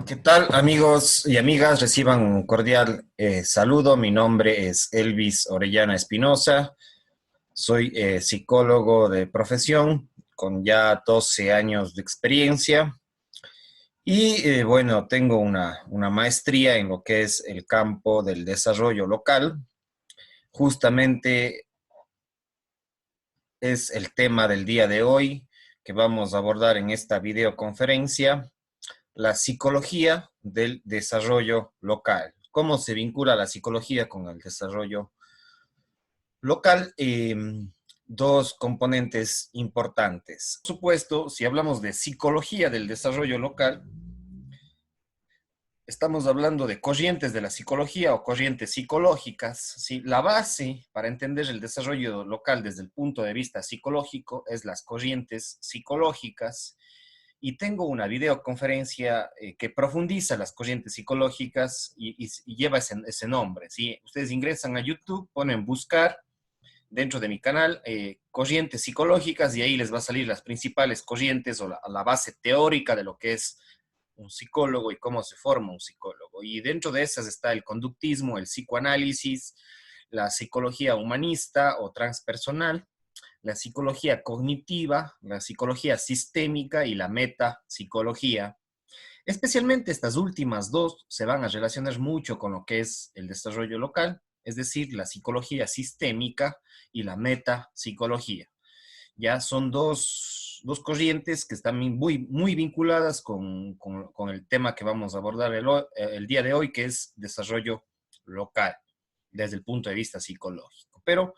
¿Qué tal, amigos y amigas? Reciban un cordial saludo. Mi nombre es Elvis Orellana Espinosa. Soy psicólogo de profesión con ya 12 años de experiencia y bueno, tengo una maestría en lo que es el campo del desarrollo local. Justamente es el tema del día de hoy que vamos a abordar en esta videoconferencia. La psicología del desarrollo local. ¿Cómo se vincula la psicología con el desarrollo local? Dos componentes importantes. Por supuesto, si hablamos de psicología del desarrollo local, estamos hablando de corrientes de la psicología o corrientes psicológicas. ¿Sí? La base para entender el desarrollo local desde el punto de vista psicológico es las corrientes psicológicas. Y tengo una videoconferencia que profundiza las corrientes psicológicas y lleva ese nombre. ¿Sí? Ustedes ingresan a YouTube, ponen buscar dentro de mi canal corrientes psicológicas y ahí les va a salir las principales corrientes o la base teórica de lo que es un psicólogo y cómo se forma un psicólogo. Y dentro de esas está el conductismo, el psicoanálisis, la psicología humanista o transpersonal, la psicología cognitiva, la psicología sistémica y la metapsicología. Especialmente estas últimas dos se van a relacionar mucho con lo que es el desarrollo local, es decir, la psicología sistémica y la metapsicología. Ya son dos corrientes que están muy vinculadas con el tema que vamos a abordar el día de hoy, que es desarrollo local, desde el punto de vista psicológico. Pero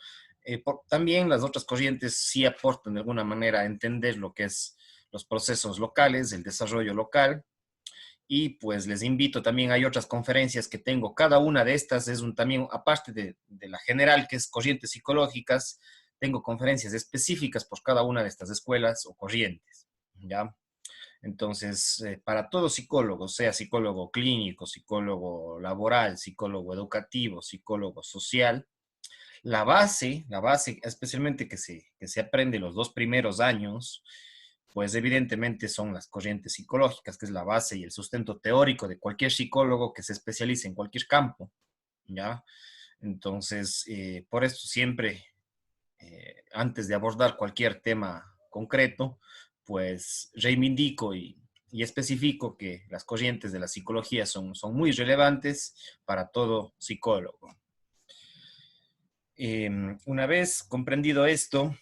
también las otras corrientes sí aportan de alguna manera a entender lo que es los procesos locales, el desarrollo local, y pues les invito también, hay otras conferencias que tengo, cada una de estas es también, aparte de la general que es corrientes psicológicas, tengo conferencias específicas por cada una de estas escuelas o corrientes, ¿ya? Entonces, para todo psicólogo, sea psicólogo clínico, psicólogo laboral, psicólogo educativo, psicólogo social, la base especialmente que se aprende los 2 primeros años, pues evidentemente son las corrientes psicológicas, que es la base y el sustento teórico de cualquier psicólogo que se especialice en cualquier campo, ¿ya? Entonces, por eso siempre, antes de abordar cualquier tema concreto, pues reivindico y especifico que las corrientes de la psicología son muy relevantes para todo psicólogo. Una vez comprendido esto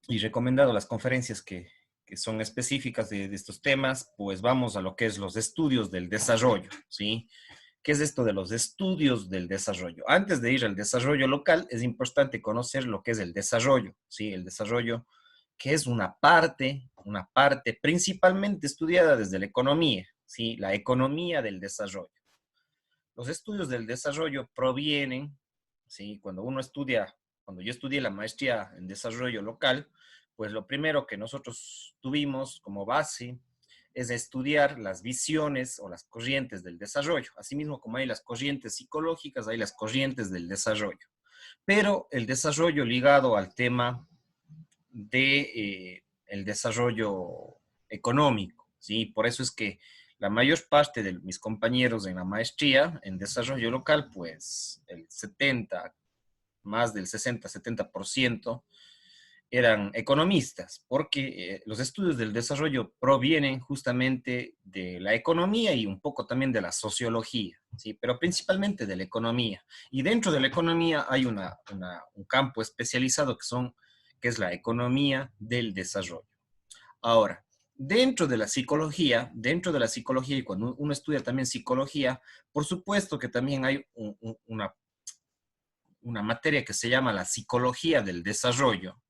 y recomendado las conferencias que son específicas de estos temas, pues vamos a lo que es los estudios del desarrollo, ¿sí? ¿Qué es esto de los estudios del desarrollo? Antes de ir al desarrollo local, es importante conocer lo que es el desarrollo, ¿sí? El desarrollo, que es una parte principalmente estudiada desde la economía, ¿sí? La economía del desarrollo. Los estudios del desarrollo provienen, ¿sí? Cuando yo estudié la maestría en desarrollo local, pues lo primero que nosotros tuvimos como base es estudiar las visiones o las corrientes del desarrollo. Asimismo, como hay las corrientes psicológicas, hay las corrientes del desarrollo. Pero el desarrollo ligado al tema de el desarrollo económico, ¿sí? Por eso es que la mayor parte de mis compañeros en la maestría en desarrollo local, pues el 70, más del 60-70% eran economistas, porque los estudios del desarrollo provienen justamente de la economía y un poco también de la sociología, ¿sí? Pero principalmente de la economía. Y dentro de la economía hay un campo especializado que es la economía del desarrollo. Ahora, dentro de la psicología, y cuando uno estudia también psicología, por supuesto que también hay una materia que se llama la psicología del desarrollo,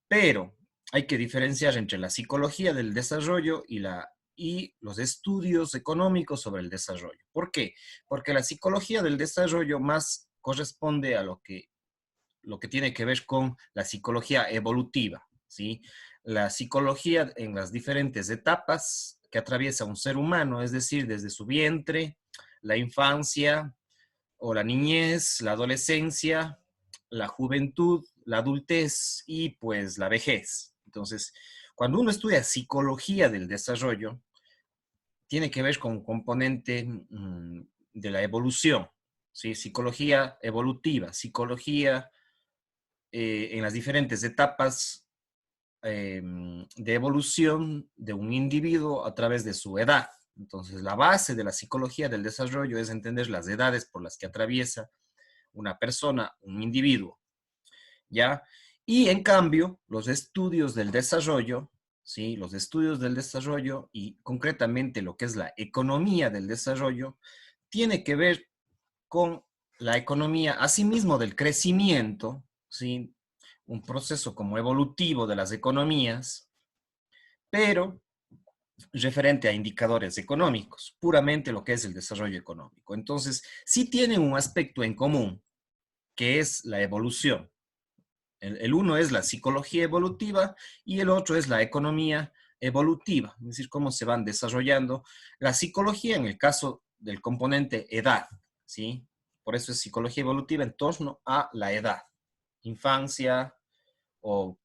pero hay que diferenciar entre la psicología del desarrollo y los estudios económicos sobre el desarrollo. ¿Por qué? Porque la psicología del desarrollo más corresponde a lo que tiene que ver con la psicología evolutiva, ¿sí? La psicología en las diferentes etapas que atraviesa un ser humano, es decir, desde su vientre, la infancia o la niñez, la adolescencia, la juventud, la adultez y pues la vejez. Entonces, cuando uno estudia psicología del desarrollo, tiene que ver con un componente de la evolución, ¿sí? Psicología evolutiva, psicología en las diferentes etapas de evolución de un individuo a través de su edad. Entonces, la base de la psicología del desarrollo es entender las edades por las que atraviesa una persona, un individuo, ¿ya? Y en cambio, los estudios del desarrollo, ¿sí? Los estudios del desarrollo y concretamente lo que es la economía del desarrollo, tiene que ver con la economía, asimismo del crecimiento, ¿sí? Un proceso como evolutivo de las economías, pero referente a indicadores económicos, puramente lo que es el desarrollo económico. Entonces, sí tienen un aspecto en común, que es la evolución. El uno es la psicología evolutiva y el otro es la economía evolutiva, es decir, cómo se van desarrollando. La psicología en el caso del componente edad, ¿sí? Por eso es psicología evolutiva en torno a la edad, infancia o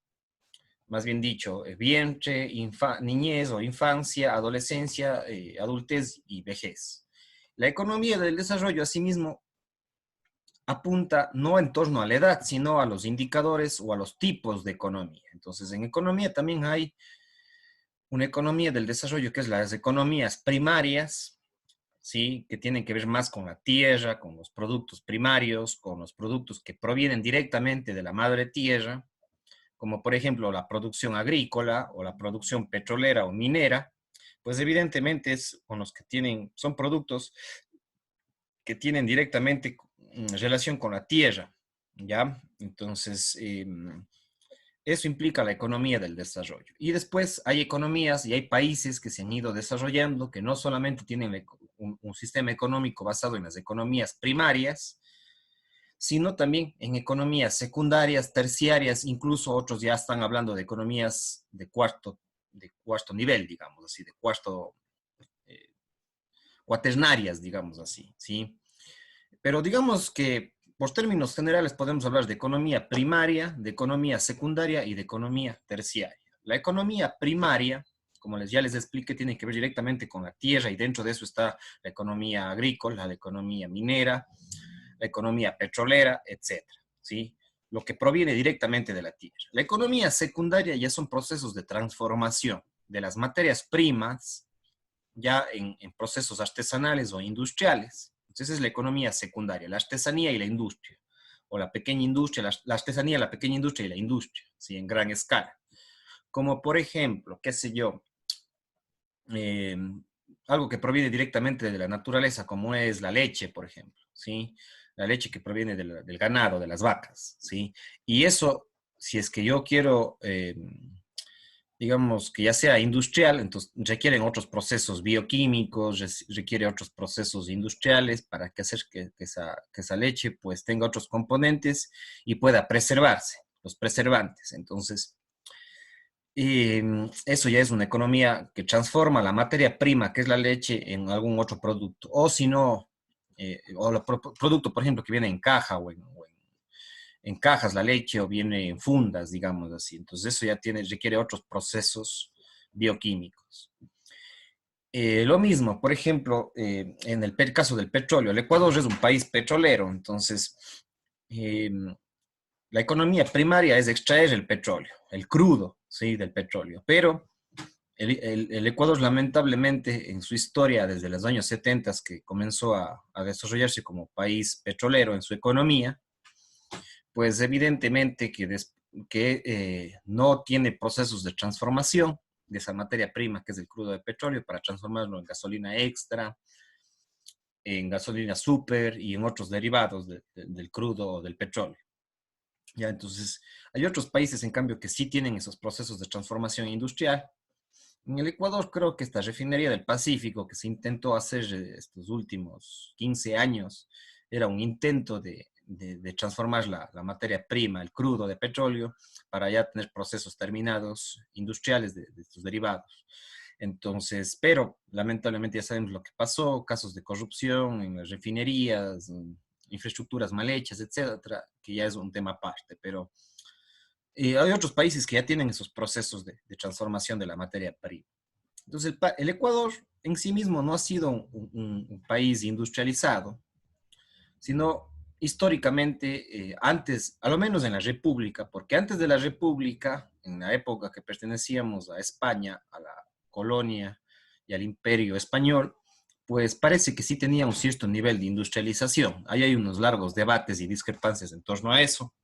más bien dicho, vientre, niñez o infancia, adolescencia, adultez y vejez. La economía del desarrollo, asimismo, apunta no en torno a la edad, sino a los indicadores o a los tipos de economía. Entonces, en economía también hay una economía del desarrollo que es las economías primarias, ¿sí? Que tienen que ver más con la tierra, con los productos primarios, con los productos que provienen directamente de la madre tierra, como por ejemplo la producción agrícola o la producción petrolera o minera, pues evidentemente es con los que tienen, son productos que tienen directamente relación con la tierra, ¿ya? Entonces, eso implica la economía del desarrollo. Y después hay economías y hay países que se han ido desarrollando que no solamente tienen un sistema económico basado en las economías primarias, sino también en economías secundarias, terciarias, incluso otros ya están hablando de economías de cuarto nivel, digamos así, de cuarto, eh, cuaternarias, digamos así, ¿sí? Pero digamos que por términos generales podemos hablar de economía primaria, de economía secundaria y de economía terciaria. La economía primaria, como ya les expliqué, tiene que ver directamente con la tierra y dentro de eso está la economía agrícola, la economía minera, la economía petrolera, etcétera, ¿sí? Lo que proviene directamente de la tierra. La economía secundaria ya son procesos de transformación de las materias primas ya en procesos artesanales o industriales. Entonces es la economía secundaria, la artesanía y la industria, o la pequeña industria, la artesanía, la pequeña industria y la industria, ¿sí? En gran escala. Como por ejemplo, qué sé yo, eh, algo que proviene directamente de la naturaleza, como es la leche, por ejemplo, ¿sí? La leche que proviene del ganado, de las vacas, ¿sí? Y eso, si es que yo quiero, digamos, que ya sea industrial, entonces requieren otros procesos bioquímicos, requiere otros procesos industriales para que hacer que esa leche pues tenga otros componentes y pueda preservarse, los preservantes. Entonces, eso ya es una economía que transforma la materia prima, que es la leche, en algún otro producto. O si no, o el producto, por ejemplo, que viene en caja en cajas la leche o viene en fundas, digamos así. Entonces eso ya requiere otros procesos bioquímicos. Lo mismo, por ejemplo, en el caso del petróleo. El Ecuador es un país petrolero, entonces eh, la economía primaria es extraer el petróleo, el crudo, ¿sí? Del petróleo. Pero el Ecuador, lamentablemente, en su historia, desde los años 70, que comenzó a desarrollarse como país petrolero en su economía, pues evidentemente que no tiene procesos de transformación de esa materia prima que es el crudo de petróleo para transformarlo en gasolina extra, en gasolina super y en otros derivados del crudo o del petróleo. Ya, entonces, hay otros países, en cambio, que sí tienen esos procesos de transformación industrial. En el Ecuador creo que esta refinería del Pacífico que se intentó hacer estos últimos 15 años era un intento de transformar la materia prima, el crudo de petróleo, para ya tener procesos terminados industriales de estos derivados. Entonces, pero lamentablemente ya sabemos lo que pasó, casos de corrupción en las refinerías, infraestructuras mal hechas, etcétera, que ya es un tema aparte, pero hay otros países que ya tienen esos procesos de transformación de la materia prima. Entonces, el Ecuador en sí mismo no ha sido un país industrializado, sino históricamente, antes, a lo menos en la República, porque antes de la República, en la época que pertenecíamos a España, a la colonia y al imperio español, pues parece que sí tenía un cierto nivel de industrialización. Ahí hay unos largos debates y discrepancias en torno a eso,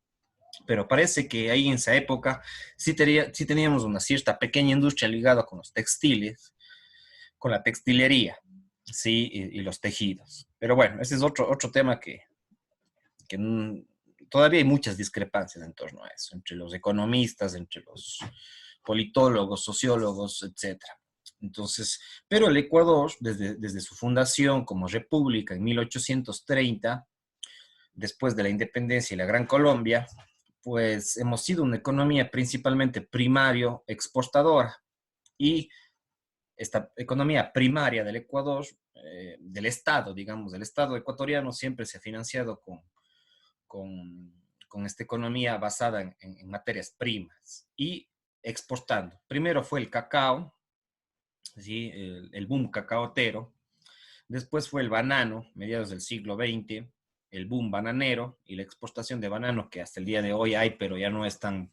pero parece que ahí en esa época sí teníamos una cierta pequeña industria ligada con los textiles, con la textilería, sí, y los tejidos. Pero bueno, ese es otro tema que todavía hay muchas discrepancias en torno a eso, entre los economistas, entre los politólogos, sociólogos, etcétera. Entonces, pero el Ecuador, desde su fundación como república en 1830, después de la independencia y la Gran Colombia, pues hemos sido una economía principalmente primario exportadora y esta economía primaria del Ecuador, del Estado, digamos, del Estado ecuatoriano siempre se ha financiado con esta economía basada en materias primas y exportando. Primero fue el cacao, ¿sí? El boom cacaotero, después fue el banano, mediados del siglo XX, el boom bananero y la exportación de banano que hasta el día de hoy hay, pero ya no es tan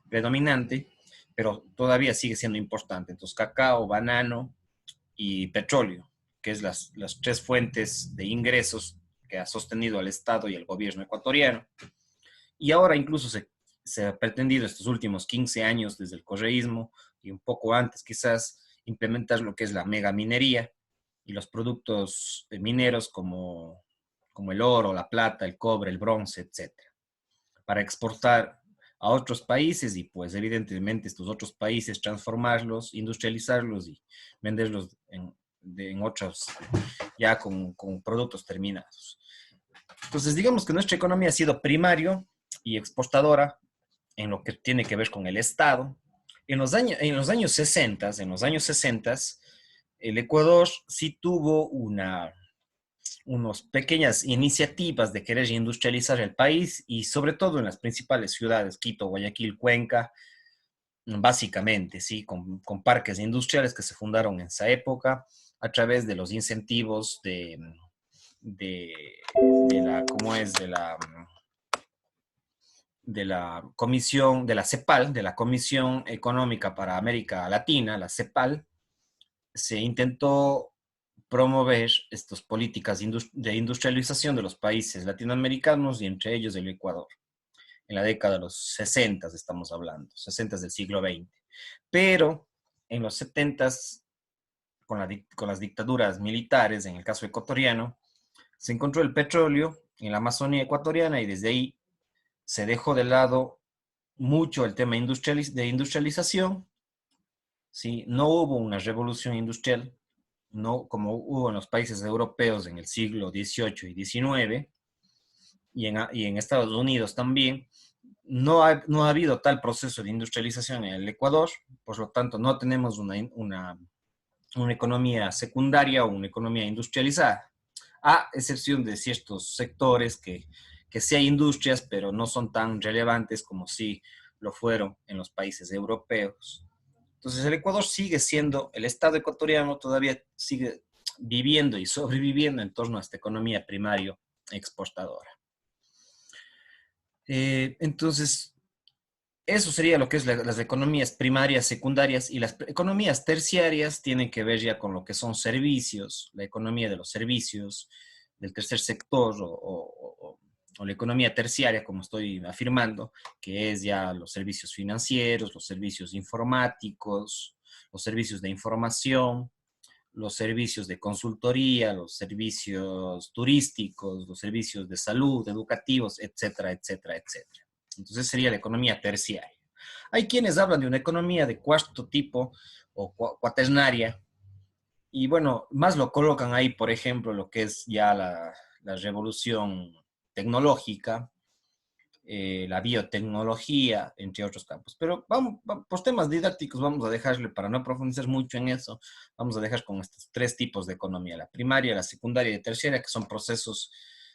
predominante, pero todavía sigue siendo importante. Entonces, cacao, banano y petróleo, que es las tres fuentes de ingresos que ha sostenido al Estado y el gobierno ecuatoriano. Y ahora incluso se ha pretendido estos últimos 15 años, desde el correísmo y un poco antes quizás, implementar lo que es la megaminería y los productos mineros como el oro, la plata, el cobre, el bronce, etcétera, para exportar a otros países y pues evidentemente estos otros países transformarlos, industrializarlos y venderlos en otros ya con productos terminados. Entonces digamos que nuestra economía ha sido primario y exportadora en lo que tiene que ver con el Estado. En los años 60, el Ecuador sí tuvo unas pequeñas iniciativas de querer industrializar el país y sobre todo en las principales ciudades, Quito, Guayaquil, Cuenca, básicamente, ¿sí? Con parques industriales que se fundaron en esa época a través de los incentivos de, de la, ¿cómo es? De la Comisión, de la CEPAL, de la Comisión Económica para América Latina, la CEPAL, se intentó promover estas políticas de industrialización de los países latinoamericanos y entre ellos el Ecuador. En la década de los 60 estamos hablando, 60 del siglo XX. Pero en los 70 con las dictaduras militares, en el caso ecuatoriano, se encontró el petróleo en la Amazonía ecuatoriana y desde ahí se dejó de lado mucho el tema de industrialización, ¿sí? No hubo una revolución industrial, no como hubo en los países europeos en el siglo XVIII y XIX, y en Estados Unidos también. No ha habido tal proceso de industrialización en el Ecuador, por lo tanto no tenemos una economía secundaria o una economía industrializada, a excepción de ciertos sectores que sí hay industrias, pero no son tan relevantes como si lo fueron en los países europeos. Entonces el Ecuador sigue siendo, el Estado ecuatoriano todavía sigue viviendo y sobreviviendo en torno a esta economía primario exportadora. Entonces, eso sería lo que es las economías primarias, secundarias, y las economías terciarias tienen que ver ya con lo que son servicios, la economía de los servicios, del tercer sector o la economía terciaria, como estoy afirmando, que es ya los servicios financieros, los servicios informáticos, los servicios de información, los servicios de consultoría, los servicios turísticos, los servicios de salud, educativos, etcétera, etcétera, etcétera. Entonces sería la economía terciaria. Hay quienes hablan de una economía de cuarto tipo o cuaternaria, y bueno, más lo colocan ahí, por ejemplo, lo que es ya la revolución tecnológica, la biotecnología, entre otros campos. Pero vamos, por temas didácticos vamos a dejarle, para no profundizar mucho en eso, vamos a dejar con estos tres tipos de economía, la primaria, la secundaria y la terciaria, que son procesos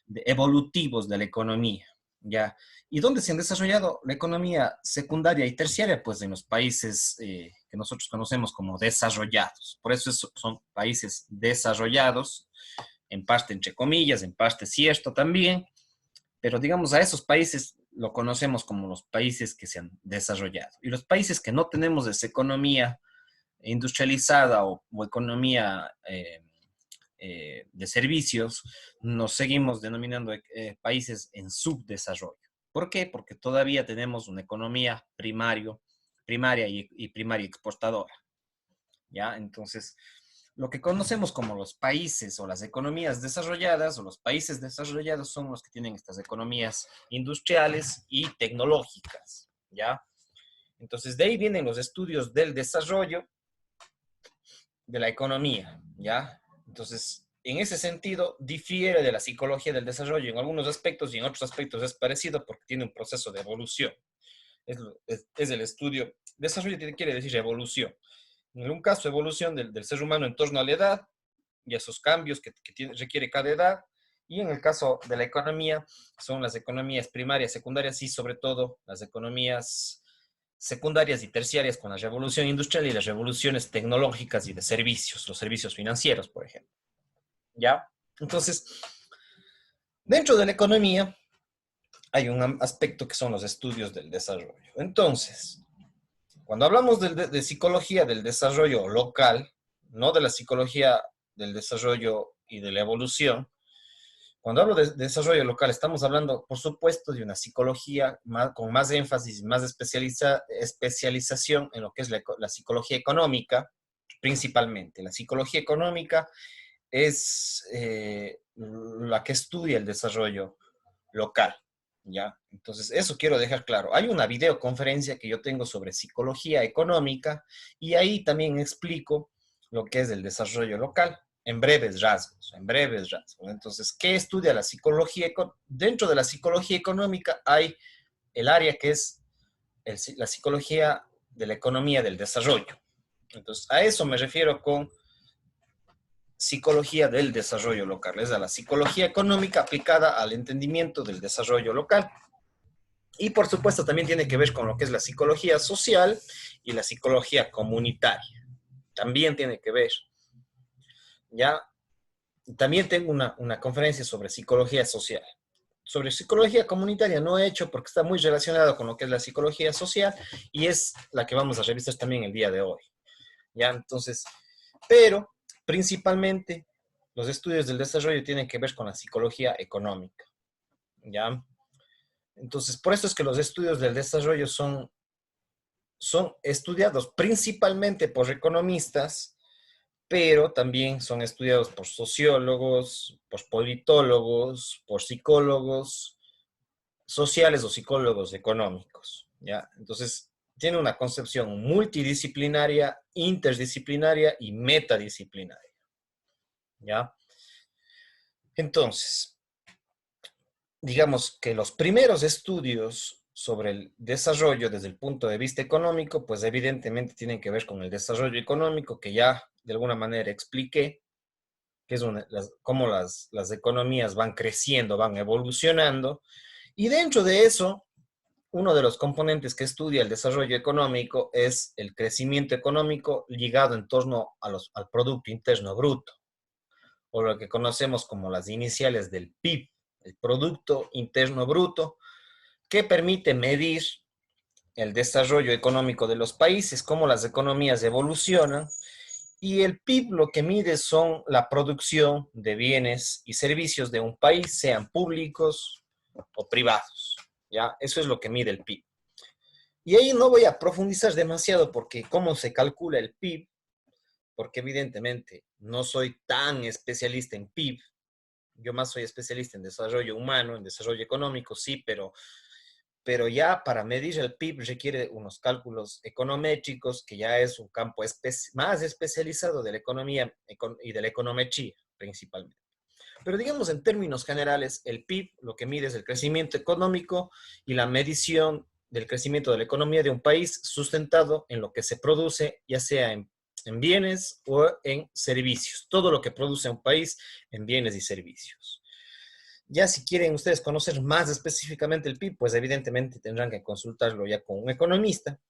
evolutivos de la economía, ¿ya? ¿Y dónde se han desarrollado la economía secundaria y terciaria? Pues en los países que nosotros conocemos como desarrollados. Por eso son países desarrollados, en parte entre comillas, en parte cierto también, pero digamos a esos países lo conocemos como los países que se han desarrollado. Y los países que no tenemos esa economía industrializada o economía de servicios, nos seguimos denominando países en subdesarrollo. ¿Por qué? Porque todavía tenemos una economía primaria y primaria exportadora. ¿Ya? Entonces, lo que conocemos como los países o las economías desarrolladas o los países desarrollados son los que tienen estas economías industriales y tecnológicas, ¿ya? Entonces, de ahí vienen los estudios del desarrollo de la economía, ¿ya? Entonces, en ese sentido, difiere de la psicología del desarrollo en algunos aspectos y en otros aspectos es parecido porque tiene un proceso de evolución. Es el estudio, desarrollo quiere decir evolución. En un caso, evolución del ser humano en torno a la edad y a esos cambios que requiere cada edad. Y en el caso de la economía, son las economías primarias, secundarias y sobre todo las economías secundarias y terciarias con la revolución industrial y las revoluciones tecnológicas y de servicios, los servicios financieros, por ejemplo. ¿Ya? Entonces, dentro de la economía hay un aspecto que son los estudios del desarrollo. Entonces, cuando hablamos de psicología del desarrollo local, no de la psicología del desarrollo y de la evolución, cuando hablo de desarrollo local, estamos hablando, por supuesto, de una psicología con más énfasis, más especialización en lo que es la psicología económica, principalmente. La psicología económica es la que estudia el desarrollo local, ¿ya? Entonces, eso quiero dejar claro. Hay una videoconferencia que yo tengo sobre psicología económica y ahí también explico lo que es el desarrollo local en breves rasgos, en breves rasgos. Entonces, ¿qué estudia la psicología? Dentro de la psicología económica hay el área que es la psicología de la economía del desarrollo. Entonces, a eso me refiero con psicología del desarrollo local, es la psicología económica aplicada al entendimiento del desarrollo local. Y por supuesto también tiene que ver con lo que es la psicología social y la psicología comunitaria. También tiene que ver. Ya, también tengo una conferencia sobre psicología social. Sobre psicología comunitaria no he hecho porque está muy relacionado con lo que es la psicología social y es la que vamos a revisar también el día de hoy. Ya, entonces, pero principalmente los estudios del desarrollo tienen que ver con la psicología económica. ¿Ya? Entonces, por eso es que los estudios del desarrollo son estudiados principalmente por economistas, pero también son estudiados por sociólogos, por politólogos, por psicólogos sociales o psicólogos económicos, ¿ya? Entonces, tiene una concepción multidisciplinaria, interdisciplinaria y metadisciplinaria, ¿ya? Entonces, digamos que los primeros estudios sobre el desarrollo desde el punto de vista económico, pues evidentemente tienen que ver con el desarrollo económico que ya de alguna manera expliqué, que es cómo las economías van creciendo, van evolucionando, y dentro de eso, uno de los componentes que estudia el desarrollo económico es el crecimiento económico ligado en torno al Producto Interno Bruto, o lo que conocemos como las iniciales del PIB, el Producto Interno Bruto, que permite medir el desarrollo económico de los países, cómo las economías evolucionan, y el PIB lo que mide son la producción de bienes y servicios de un país, sean públicos o privados, ¿ya? Eso es lo que mide el PIB. Y ahí no voy a profundizar demasiado porque cómo se calcula el PIB, porque evidentemente no soy tan especialista en PIB, yo más soy especialista en desarrollo humano, en desarrollo económico, sí, pero ya para medir el PIB requiere unos cálculos econométricos, que ya es un campo más especializado de la economía y de la econometría principalmente. Pero digamos en términos generales, el PIB lo que mide es el crecimiento económico y la medición del crecimiento de la economía de un país sustentado en lo que se produce, ya sea en bienes o en servicios. Todo lo que produce un país en bienes y servicios. Ya si quieren ustedes conocer más específicamente el PIB, pues evidentemente tendrán que consultarlo ya con un economista.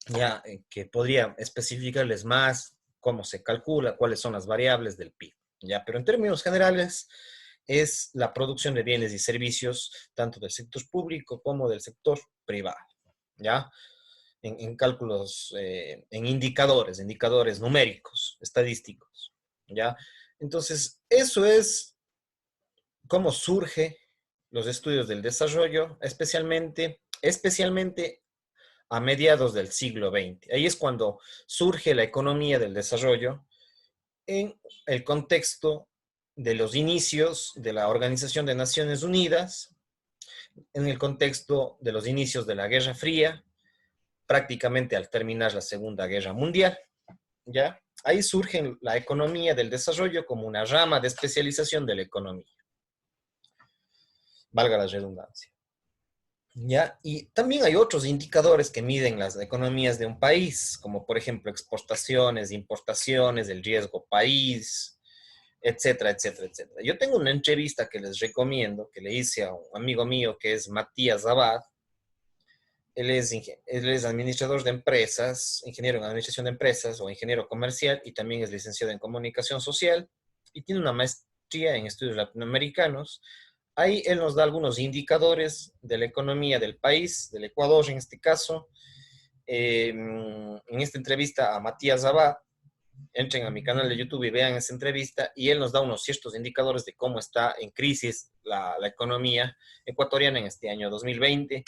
ya que podría especificarles más cómo se calcula, cuáles son las variables del PIB, ya, pero en términos generales es la producción de bienes y servicios tanto del sector público como del sector privado, ya, en cálculos, en indicadores numéricos, estadísticos, ya. Entonces, eso es cómo surge los estudios del desarrollo, especialmente a mediados del siglo XX. Ahí es cuando surge la economía del desarrollo en el contexto de los inicios de la Organización de Naciones Unidas, en el contexto de los inicios de la Guerra Fría, prácticamente al terminar la Segunda Guerra Mundial, ¿ya? Ahí surge la economía del desarrollo como una rama de especialización de la economía, valga la redundancia. ¿Ya? Y también hay otros indicadores que miden las economías de un país, como por ejemplo exportaciones, importaciones, el riesgo país, etcétera, etcétera, etcétera. Yo tengo una entrevista que les recomiendo, que le hice a un amigo mío que es Matías Abad. Él es administrador de empresas, ingeniero en administración de empresas o ingeniero comercial y también es licenciado en comunicación social y tiene una maestría en estudios latinoamericanos. Ahí él nos da algunos indicadores de la economía del país, del Ecuador en este caso. En esta entrevista a Matías Abad, entren a mi canal de YouTube y vean esa entrevista y él nos da unos ciertos indicadores de cómo está en crisis la economía ecuatoriana en este año 2020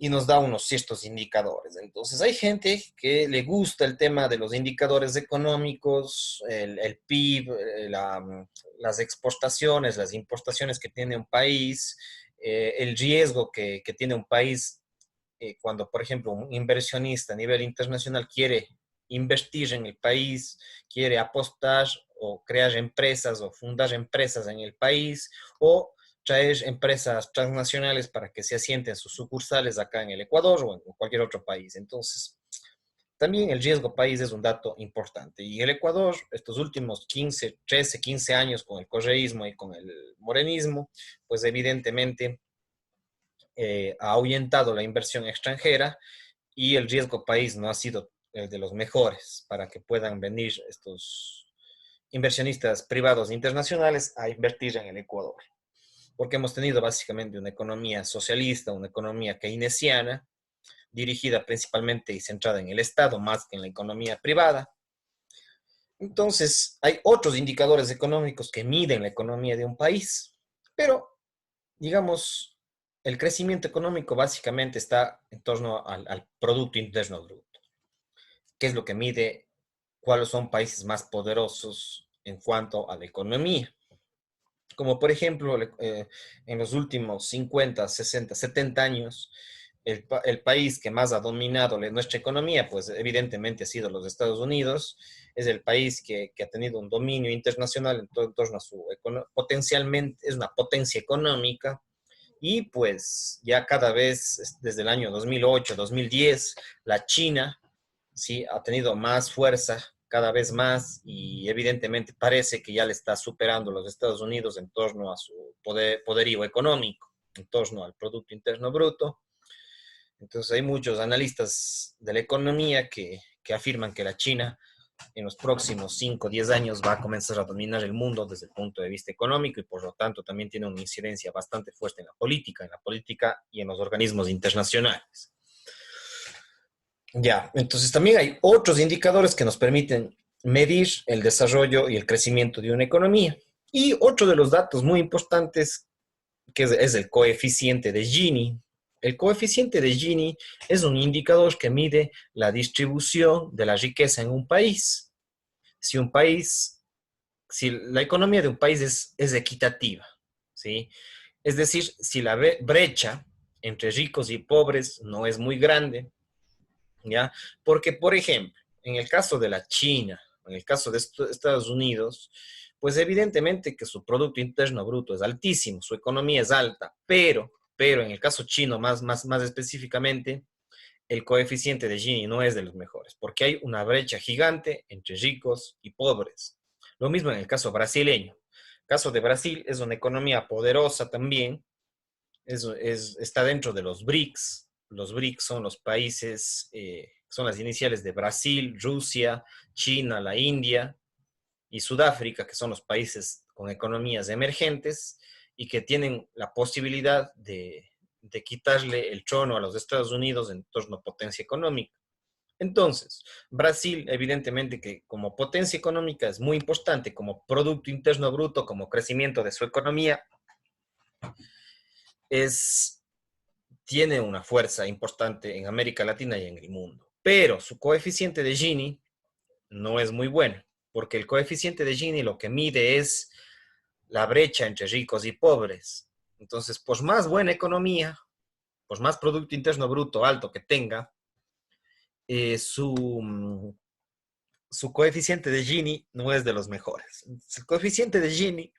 y nos da unos ciertos indicadores. Entonces, hay gente que le gusta el tema de los indicadores económicos, el PIB, las exportaciones, las importaciones que tiene un país, el riesgo que tiene un país cuando, por ejemplo, un inversionista a nivel internacional quiere invertir en el país, quiere apostar o crear empresas o fundar empresas en el país o traer empresas transnacionales para que se asienten sus sucursales acá en el Ecuador o en cualquier otro país. Entonces, también el riesgo país es un dato importante. Y el Ecuador, estos últimos 15, 13, 15 años con el correísmo y con el morenismo, pues evidentemente ha ahuyentado la inversión extranjera y el riesgo país no ha sido el de los mejores para que puedan venir estos inversionistas privados internacionales a invertir en el Ecuador porque hemos tenido básicamente una economía socialista, una economía keynesiana, dirigida principalmente y centrada en el Estado más que en la economía privada. Entonces, hay otros indicadores económicos que miden la economía de un país, pero, digamos, el crecimiento económico básicamente está en torno al Producto Interno Bruto, que es lo que mide cuáles son países más poderosos en cuanto a la economía. Como por ejemplo, en los últimos 50, 60, 70 años, el país que más ha dominado nuestra economía, pues evidentemente ha sido los Estados Unidos, es el país que ha tenido un dominio internacional en torno a su potencialmente, es una potencia económica, y pues ya cada vez desde el año 2008, 2010, la China sí ha tenido más fuerza cada vez más y evidentemente parece que ya le está superando a los Estados Unidos en torno a su poderío económico, en torno al Producto Interno Bruto. Entonces hay muchos analistas de la economía que afirman que la China en los próximos 5 o 10 años va a comenzar a dominar el mundo desde el punto de vista económico y por lo tanto también tiene una incidencia bastante fuerte en la política y en los organismos internacionales. Ya, entonces también hay otros indicadores que nos permiten medir el desarrollo y el crecimiento de una economía. Y otro de los datos muy importantes que es el coeficiente de Gini. El coeficiente de Gini es un indicador que mide la distribución de la riqueza en un país. Si un país, si la economía de un país es equitativa, ¿sí? Es decir, si la brecha entre ricos y pobres no es muy grande, ¿ya? Porque, por ejemplo, en el caso de la China, en el caso de Estados Unidos, pues evidentemente que su Producto Interno Bruto es altísimo, su economía es alta, pero en el caso chino más específicamente, el coeficiente de Gini no es de los mejores, porque hay una brecha gigante entre ricos y pobres. Lo mismo en el caso brasileño. El caso de Brasil es una economía poderosa también, está dentro de los BRICS, los BRICS son los países, son las iniciales de Brasil, Rusia, China, la India y Sudáfrica, que son los países con economías emergentes y que tienen la posibilidad de quitarle el trono a los Estados Unidos en torno a potencia económica. Entonces, Brasil, evidentemente que como potencia económica es muy importante, como Producto Interno Bruto, como crecimiento de su economía, tiene una fuerza importante en América Latina y en el mundo. Pero su coeficiente de Gini no es muy bueno, porque el coeficiente de Gini lo que mide es la brecha entre ricos y pobres. Entonces, por más buena economía, por más Producto Interno Bruto alto que tenga, su coeficiente de Gini no es de los mejores. El coeficiente de Gini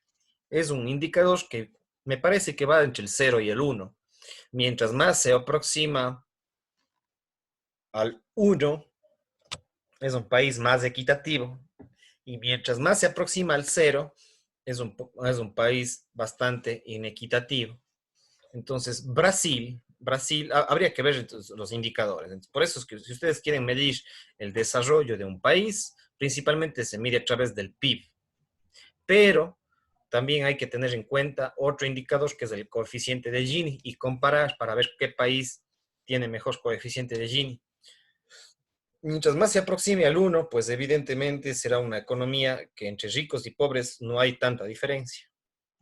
es un indicador que me parece que va entre el 0 y el 1. Mientras más se aproxima al 1, es un país más equitativo. Y mientras más se aproxima al 0, es un país bastante inequitativo. Entonces, Brasil, habría que ver entonces, los indicadores. Entonces, por eso es que si ustedes quieren medir el desarrollo de un país, principalmente se mide a través del PIB. Pero también hay que tener en cuenta otro indicador que es el coeficiente de Gini y comparar para ver qué país tiene mejor coeficiente de Gini. Mientras más se aproxime al 1, pues evidentemente será una economía que entre ricos y pobres no hay tanta diferencia.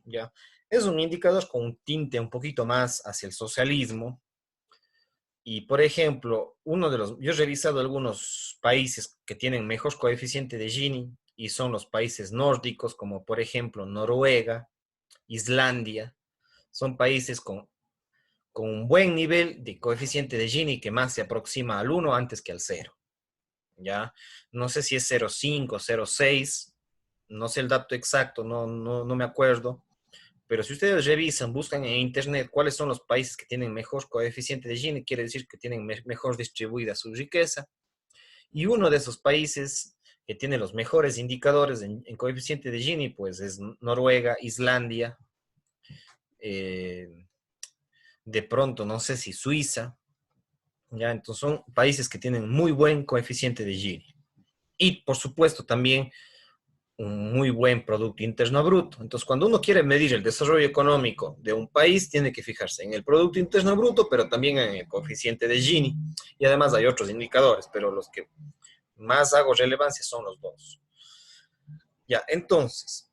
¿Ya? Es un indicador con un tinte un poquito más hacia el socialismo. Y, por ejemplo, yo he revisado algunos países que tienen mejor coeficiente de Gini y son los países nórdicos, como por ejemplo Noruega, Islandia. Son países con un buen nivel de coeficiente de Gini que más se aproxima al 1 antes que al 0. ¿Ya? No sé si es 0,5, 0,6, no sé el dato exacto, no me acuerdo, pero si ustedes revisan, buscan en internet cuáles son los países que tienen mejor coeficiente de Gini, quiere decir que tienen mejor distribuida su riqueza, y uno de esos países que tiene los mejores indicadores en coeficiente de Gini, pues es Noruega, Islandia, de pronto no sé si Suiza, ¿ya? Entonces son países que tienen muy buen coeficiente de Gini. Y por supuesto también un muy buen Producto Interno Bruto. Entonces, cuando uno quiere medir el desarrollo económico de un país, tiene que fijarse en el Producto Interno Bruto, pero también en el coeficiente de Gini. Y además hay otros indicadores, pero los que más hago relevancia son los dos. Ya, entonces,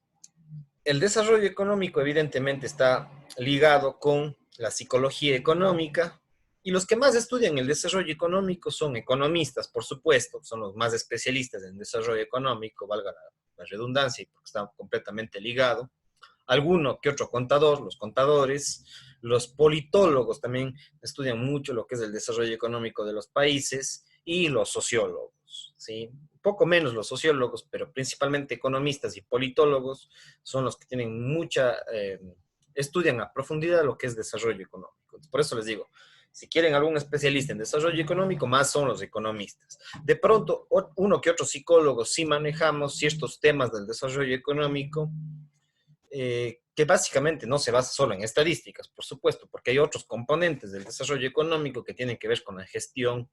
el desarrollo económico evidentemente está ligado con la psicología económica y los que más estudian el desarrollo económico son economistas, por supuesto, son los más especialistas en desarrollo económico, valga la redundancia, porque está completamente ligado. Alguno que otro contador, los contadores, los politólogos también estudian mucho lo que es el desarrollo económico de los países y los sociólogos, ¿sí? Poco menos los sociólogos, pero principalmente economistas y politólogos son los que tienen estudian a profundidad lo que es desarrollo económico. Por eso les digo, si quieren algún especialista en desarrollo económico, más son los economistas. De pronto, uno que otro psicólogo sí manejamos ciertos temas del desarrollo económico, que básicamente no se basa solo en estadísticas, por supuesto, porque hay otros componentes del desarrollo económico que tienen que ver con la gestión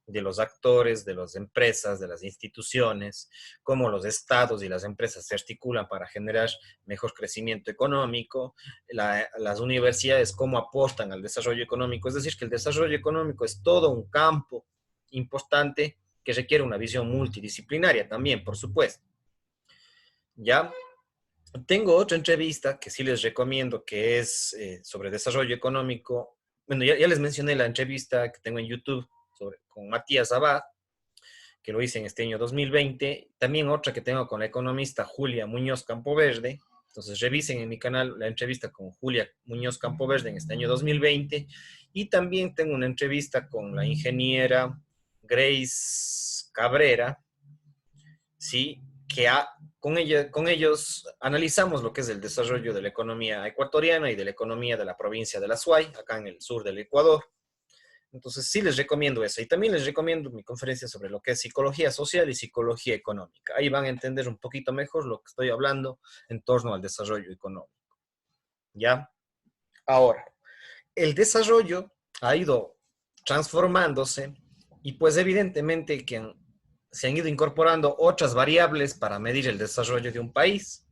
de los actores, de las empresas, de las instituciones, cómo los estados y las empresas se articulan para generar mejor crecimiento económico, las universidades cómo aportan al desarrollo económico. Es decir, que el desarrollo económico es todo un campo importante que requiere una visión multidisciplinaria también, por supuesto. ¿Ya? Tengo otra entrevista que sí les recomiendo, que es sobre desarrollo económico. Bueno, ya les mencioné la entrevista que tengo en YouTube con Matías Abad, que lo hice en este año 2020. También otra que tengo con la economista Julia Muñoz Campoverde. Entonces revisen en mi canal la entrevista con Julia Muñoz Campoverde en este año 2020. Y también tengo una entrevista con la ingeniera Grace Cabrera, ¿sí? Con ellos analizamos lo que es el desarrollo de la economía ecuatoriana y de la economía de la provincia de La Suay, acá en el sur del Ecuador. Entonces sí les recomiendo eso. Y también les recomiendo mi conferencia sobre lo que es psicología social y psicología económica. Ahí van a entender un poquito mejor lo que estoy hablando en torno al desarrollo económico. ¿Ya? Ahora, el desarrollo ha ido transformándose y pues evidentemente que se han ido incorporando otras variables para medir el desarrollo de un país.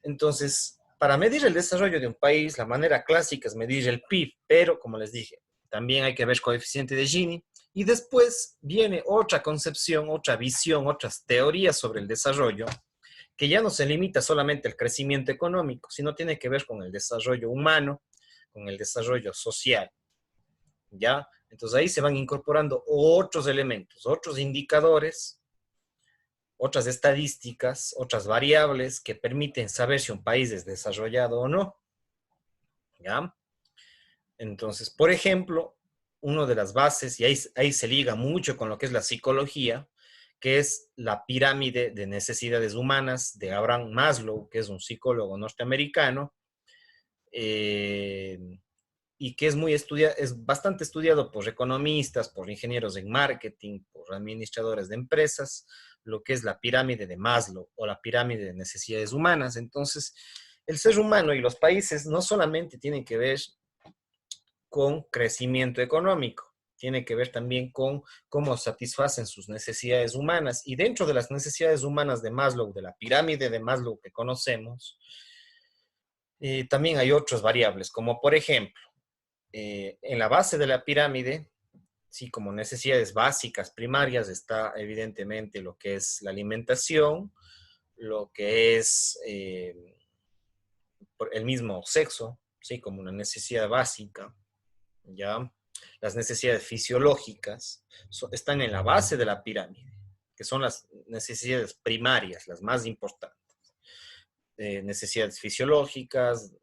Entonces, para medir el desarrollo de un país, la manera clásica es medir el PIB, pero como les dije, también hay que ver coeficiente de Gini. Y después viene otra concepción, otra visión, otras teorías sobre el desarrollo, que ya no se limita solamente al crecimiento económico, sino tiene que ver con el desarrollo humano, con el desarrollo social, ¿ya? Entonces ahí se van incorporando otros elementos, otros indicadores, otras estadísticas, otras variables que permiten saber si un país es desarrollado o no, ¿ya? Entonces, por ejemplo, una de las bases, y ahí se liga mucho con lo que es la psicología, que es la pirámide de necesidades humanas de Abraham Maslow, que es un psicólogo norteamericano, eh, y que es es bastante estudiado por economistas, por ingenieros en marketing, por administradores de empresas, lo que es la pirámide de Maslow o la pirámide de necesidades humanas. Entonces, el ser humano y los países no solamente tienen que ver con crecimiento económico, tiene que ver también con cómo satisfacen sus necesidades humanas. Y dentro de las necesidades humanas de Maslow, de la pirámide de Maslow que conocemos, también hay otras variables, como por ejemplo, en la base de la pirámide, sí, como necesidades básicas, primarias, está evidentemente lo que es la alimentación, lo que es el mismo sexo, sí, como una necesidad básica, ¿ya? Las necesidades fisiológicas están en la base de la pirámide, que son las necesidades primarias, las más importantes. Necesidades fisiológicas,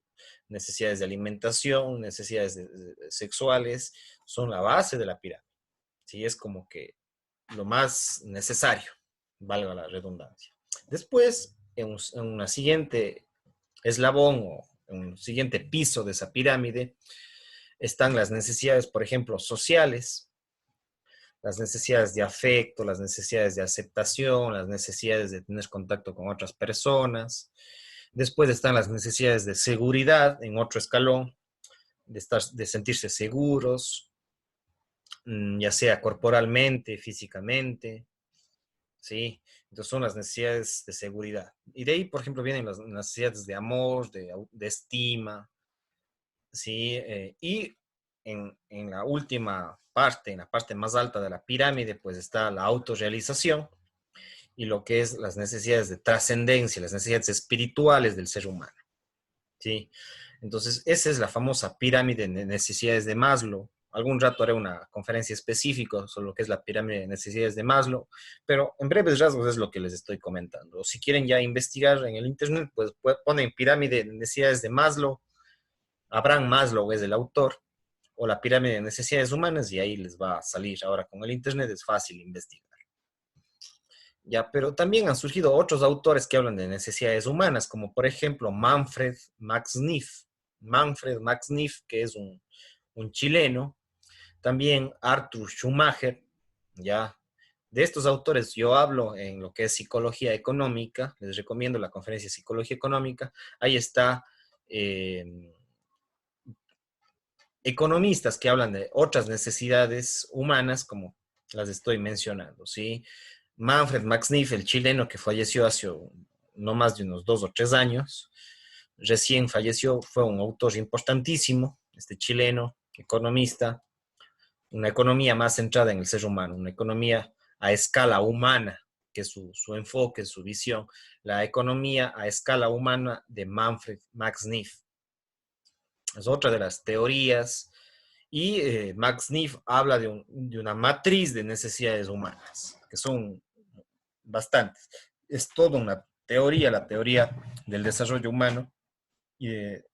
necesidades de alimentación, necesidades sexuales, son la base de la pirámide. Sí, es como que lo más necesario, valga la redundancia. Después, en una siguiente eslabón o en un siguiente piso de esa pirámide, están las necesidades, por ejemplo, sociales, las necesidades de afecto, las necesidades de aceptación, las necesidades de tener contacto con otras personas. Después están las necesidades de seguridad en otro escalón, de sentirse seguros, ya sea corporalmente, físicamente, ¿sí? Entonces son las necesidades de seguridad. Y de ahí, por ejemplo, vienen las necesidades de amor, de estima, ¿sí? Y en la última parte, en la parte más alta de la pirámide, pues está la autorrealización y lo que es las necesidades de trascendencia, las necesidades espirituales del ser humano, ¿sí? Entonces, esa es la famosa pirámide de necesidades de Maslow. Algún rato haré una conferencia específica sobre lo que es la pirámide de necesidades de Maslow, pero en breves rasgos es lo que les estoy comentando. O si quieren ya investigar en el internet, pues ponen pirámide de necesidades de Maslow. Abraham Maslow es el autor, o la pirámide de necesidades humanas, y ahí les va a salir. Ahora con el internet es fácil investigar. Ya, pero también han surgido otros autores que hablan de necesidades humanas, como por ejemplo Manfred Max Neef. Manfred Max Neef, que es un chileno. También Arthur Schumacher, ya. De estos autores yo hablo en lo que es psicología económica. Les recomiendo la conferencia de psicología económica. Ahí está economistas que hablan de otras necesidades humanas, como las estoy mencionando, ¿sí? Manfred Max Neef, el chileno que falleció hace no más de unos 2 o 3 años, recién falleció, fue un autor importantísimo, este chileno, economista, una economía más centrada en el ser humano, una economía a escala humana, que es su enfoque, su visión, la economía a escala humana de Manfred Max Neef. Es otra de las teorías. Y Max Neef habla de una matriz de necesidades humanas, que son bastantes. Es toda una teoría, la teoría del desarrollo humano y de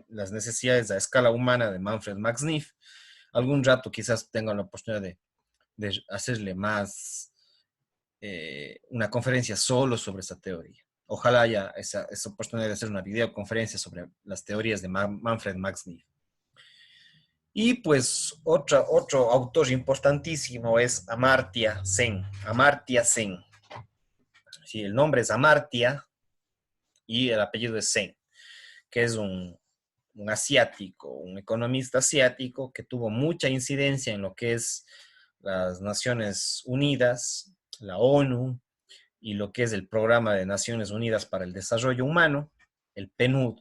las necesidades a escala humana de Manfred Max Neef. Algún rato quizás tengan la oportunidad de hacerle más una conferencia solo sobre esa teoría. Ojalá haya esa oportunidad de hacer una videoconferencia sobre las teorías de Manfred Max Neef. Y pues otro autor importantísimo es Amartya Sen. Amartya Sen. Sí, el nombre es Amartya y el apellido es Sen, que es un un asiático, un economista asiático que tuvo mucha incidencia en lo que es las Naciones Unidas, la ONU y lo que es el Programa de Naciones Unidas para el Desarrollo Humano, el PNUD.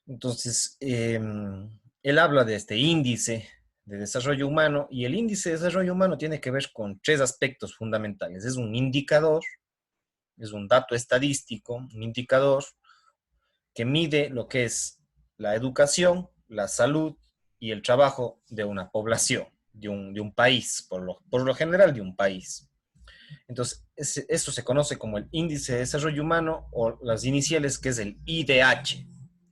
Entonces, él habla de este índice de desarrollo humano y el índice de desarrollo humano tiene que ver con tres aspectos fundamentales. Es un indicador, es un dato estadístico, un indicador que mide lo que es la educación, la salud y el trabajo de una población, de un país, por lo general de un país. Entonces, eso se conoce como el índice de desarrollo humano o las iniciales que es el IDH.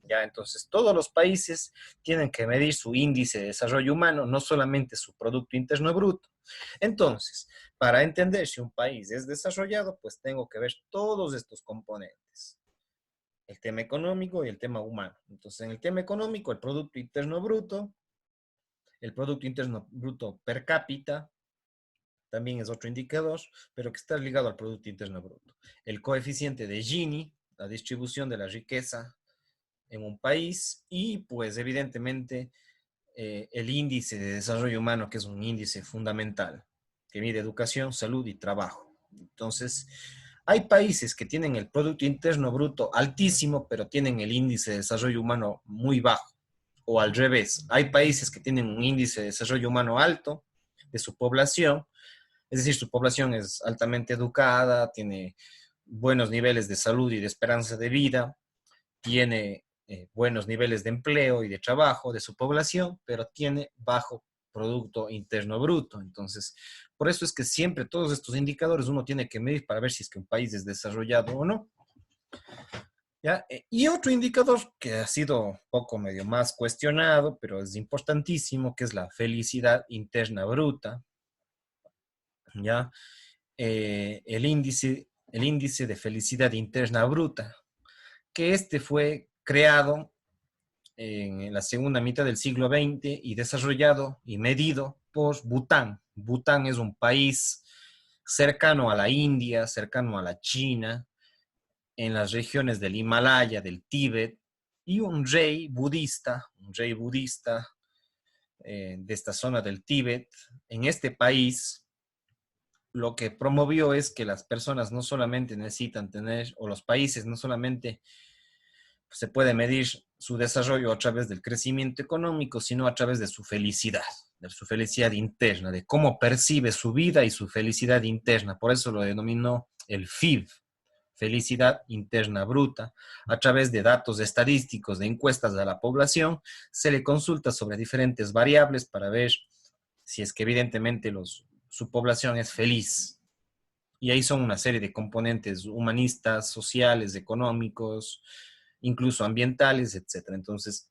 ¿Ya? Entonces, todos los países tienen que medir su índice de desarrollo humano, no solamente su Producto Interno Bruto. Entonces, para entender si un país es desarrollado, pues tengo que ver todos estos componentes. El tema económico y el tema humano. Entonces, en el tema económico, el Producto Interno Bruto, el Producto Interno Bruto per cápita, también es otro indicador, pero que está ligado al Producto Interno Bruto. El coeficiente de Gini, la distribución de la riqueza en un país, y pues evidentemente el índice de desarrollo humano, que es un índice fundamental, que mide educación, salud y trabajo. Entonces, hay países que tienen el Producto Interno Bruto altísimo, pero tienen el índice de desarrollo humano muy bajo. O al revés, hay países que tienen un índice de desarrollo humano alto de su población, es decir, su población es altamente educada, tiene buenos niveles de salud y de esperanza de vida, tiene buenos niveles de empleo y de trabajo de su población, pero tiene bajo Producto Interno Bruto. Entonces, por eso es que siempre todos estos indicadores uno tiene que medir para ver si es que un país es desarrollado o no. ¿Ya? Y otro indicador que ha sido un poco medio más cuestionado, pero es importantísimo, que es la felicidad interna bruta. ¿Ya? El índice de felicidad interna bruta, que este fue creado en la segunda mitad del siglo XX y desarrollado y medido por Bután. Bután es un país cercano a la India, cercano a la China, en las regiones del Himalaya, del Tíbet, y un rey budista de esta zona del Tíbet, en este país lo que promovió es que las personas no solamente necesitan tener, o los países no solamente se puede medir su desarrollo a través del crecimiento económico, sino a través de su felicidad interna, de cómo percibe su vida y su felicidad interna. Por eso lo denominó el FIB, felicidad interna bruta. A través de datos estadísticos, de encuestas a la población, se le consulta sobre diferentes variables para ver si es que evidentemente su población es feliz. Y ahí son una serie de componentes humanistas, sociales, económicos, incluso ambientales, etcétera. Entonces,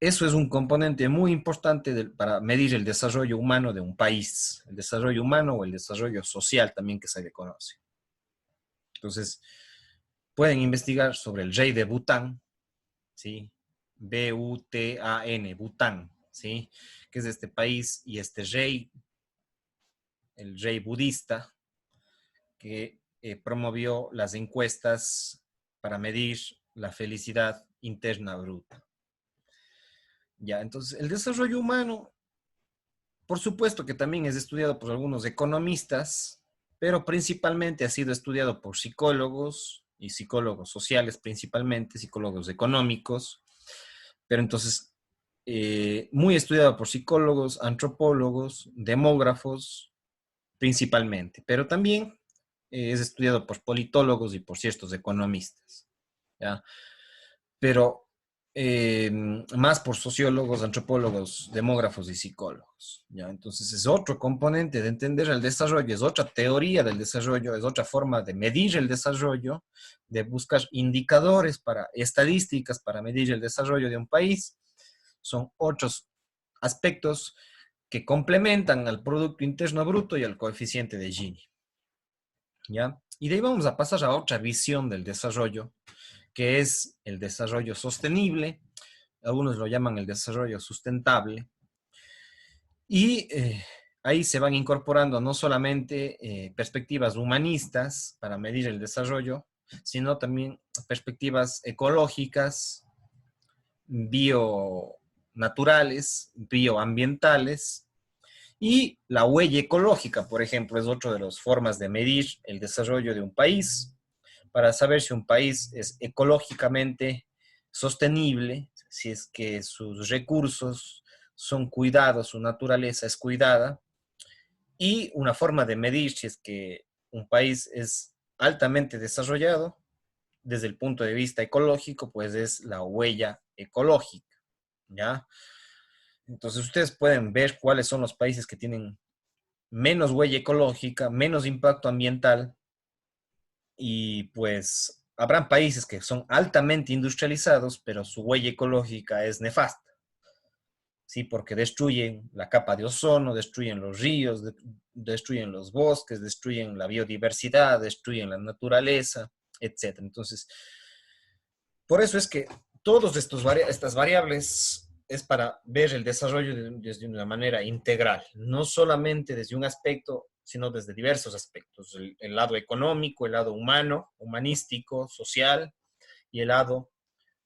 eso es un componente muy importante para medir el desarrollo humano de un país, el desarrollo humano o el desarrollo social también que se le conoce. Entonces, pueden investigar sobre el rey de Bután, ¿sí? B-U-T-A-N, Bután, ¿sí? Que es de este país, y este rey, el rey budista, que promovió las encuestas para medir la felicidad interna bruta. Ya, entonces, el desarrollo humano, por supuesto que también es estudiado por algunos economistas, pero principalmente ha sido estudiado por psicólogos y psicólogos sociales, principalmente psicólogos económicos, pero entonces muy estudiado por psicólogos, antropólogos, demógrafos, principalmente, pero también es estudiado por politólogos y por ciertos economistas, ¿ya? Pero más por sociólogos, antropólogos, demógrafos y psicólogos, ¿ya? Entonces es otro componente de entender el desarrollo, es otra teoría del desarrollo, es otra forma de medir el desarrollo, de buscar indicadores estadísticas para medir el desarrollo de un país. Son otros aspectos que complementan al Producto Interno Bruto y al coeficiente de Gini, ¿ya? Y de ahí vamos a pasar a otra visión del desarrollo, que es el desarrollo sostenible, algunos lo llaman el desarrollo sustentable, y ahí se van incorporando no solamente perspectivas humanistas para medir el desarrollo, sino también perspectivas ecológicas, bionaturales, bioambientales, y la huella ecológica, por ejemplo, es otra de las formas de medir el desarrollo de un país, para saber si un país es ecológicamente sostenible, si es que sus recursos son cuidados, su naturaleza es cuidada, y una forma de medir si es que un país es altamente desarrollado desde el punto de vista ecológico, pues es la huella ecológica, ¿ya? Entonces ustedes pueden ver cuáles son los países que tienen menos huella ecológica, menos impacto ambiental, y pues habrán países que son altamente industrializados, pero su huella ecológica es nefasta, ¿sí? Porque destruyen la capa de ozono, destruyen los ríos, destruyen los bosques, destruyen la biodiversidad, destruyen la naturaleza, etcétera. Entonces, por eso es que todas estas variables es para ver el desarrollo desde una manera integral, no solamente desde un aspecto, sino desde diversos aspectos, el lado económico, el lado humano, humanístico, social, y el lado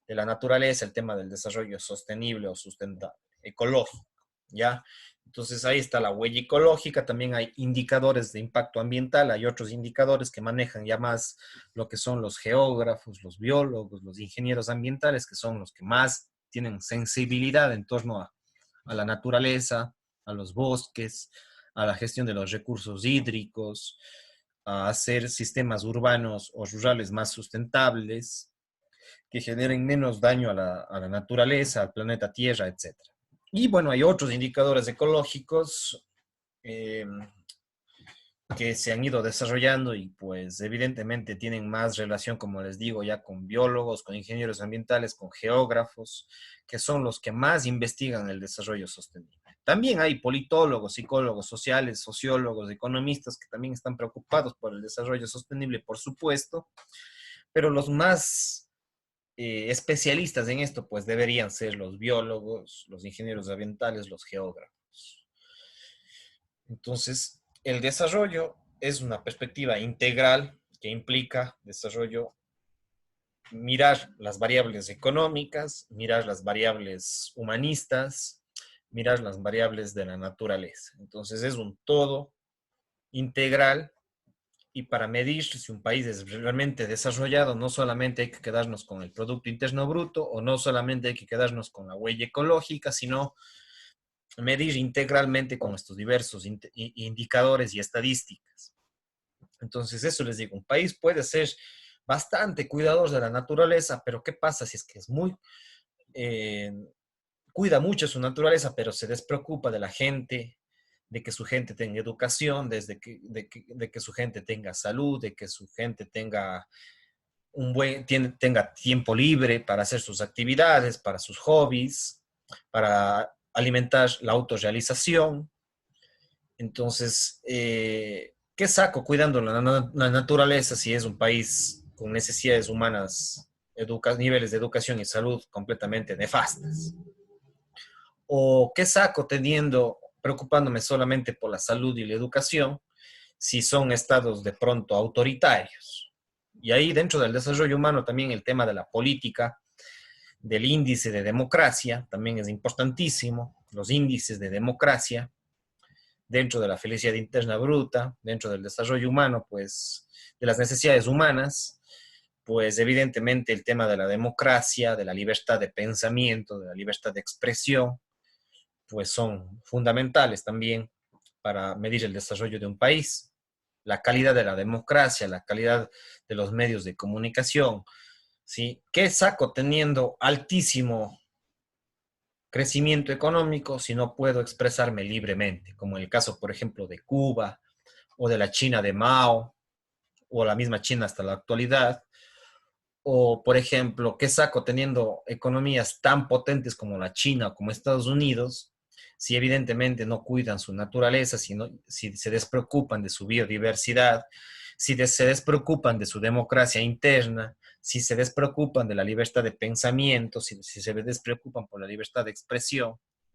de la naturaleza, el tema del desarrollo sostenible o sustentable, ecológico, ¿ya? Entonces ahí está la huella ecológica, también hay indicadores de impacto ambiental, hay otros indicadores que manejan ya más lo que son los geógrafos, los biólogos, los ingenieros ambientales, que son los que más tienen sensibilidad en torno a la naturaleza, a los bosques, a la gestión de los recursos hídricos, a hacer sistemas urbanos o rurales más sustentables, que generen menos daño a la naturaleza, al planeta Tierra, etcétera. Y bueno, hay otros indicadores ecológicos eh, que se han ido desarrollando y pues evidentemente tienen más relación, como les digo, ya con biólogos, con ingenieros ambientales, con geógrafos, que son los que más investigan el desarrollo sostenible. También hay politólogos, psicólogos sociales, sociólogos, economistas que también están preocupados por el desarrollo sostenible, por supuesto, pero los más especialistas en esto, pues deberían ser los biólogos, los ingenieros ambientales, los geógrafos. Entonces, el desarrollo es una perspectiva integral que implica desarrollo, mirar las variables económicas, mirar las variables humanistas, mirar las variables de la naturaleza. Entonces, es un todo integral. Y para medir si un país es realmente desarrollado, no solamente hay que quedarnos con el Producto Interno Bruto o no solamente hay que quedarnos con la huella ecológica, sino medir integralmente con estos diversos indicadores y estadísticas. Entonces, eso les digo, un país puede ser bastante cuidadoso de la naturaleza, pero ¿qué pasa si es que es muy, eh, cuida mucho su naturaleza, pero se despreocupa de la gente, de que su gente tenga educación, de que su gente tenga salud, de que su gente tenga tenga tiempo libre para hacer sus actividades, para sus hobbies, para alimentar la autorrealización? Entonces, ¿qué saco cuidando la naturaleza si es un país con necesidades humanas, niveles de educación y salud completamente nefastas? ¿O qué saco teniendo, preocupándome solamente por la salud y la educación, si son estados de pronto autoritarios? Y ahí dentro del desarrollo humano también el tema de la política, del índice de democracia, también es importantísimo, los índices de democracia, dentro de la felicidad interna bruta, dentro del desarrollo humano, pues de las necesidades humanas, pues evidentemente el tema de la democracia, de la libertad de pensamiento, de la libertad de expresión, pues son fundamentales también para medir el desarrollo de un país. La calidad de la democracia, la calidad de los medios de comunicación, ¿sí? ¿Qué saco teniendo altísimo crecimiento económico si no puedo expresarme libremente? Como en el caso, por ejemplo, de Cuba o de la China de Mao o la misma China hasta la actualidad. O, por ejemplo, ¿qué saco teniendo economías tan potentes como la China o como Estados Unidos si evidentemente no cuidan su naturaleza, si se despreocupan de su biodiversidad, si se despreocupan de su democracia interna, si se despreocupan de la libertad de pensamiento, si se despreocupan por la libertad de expresión,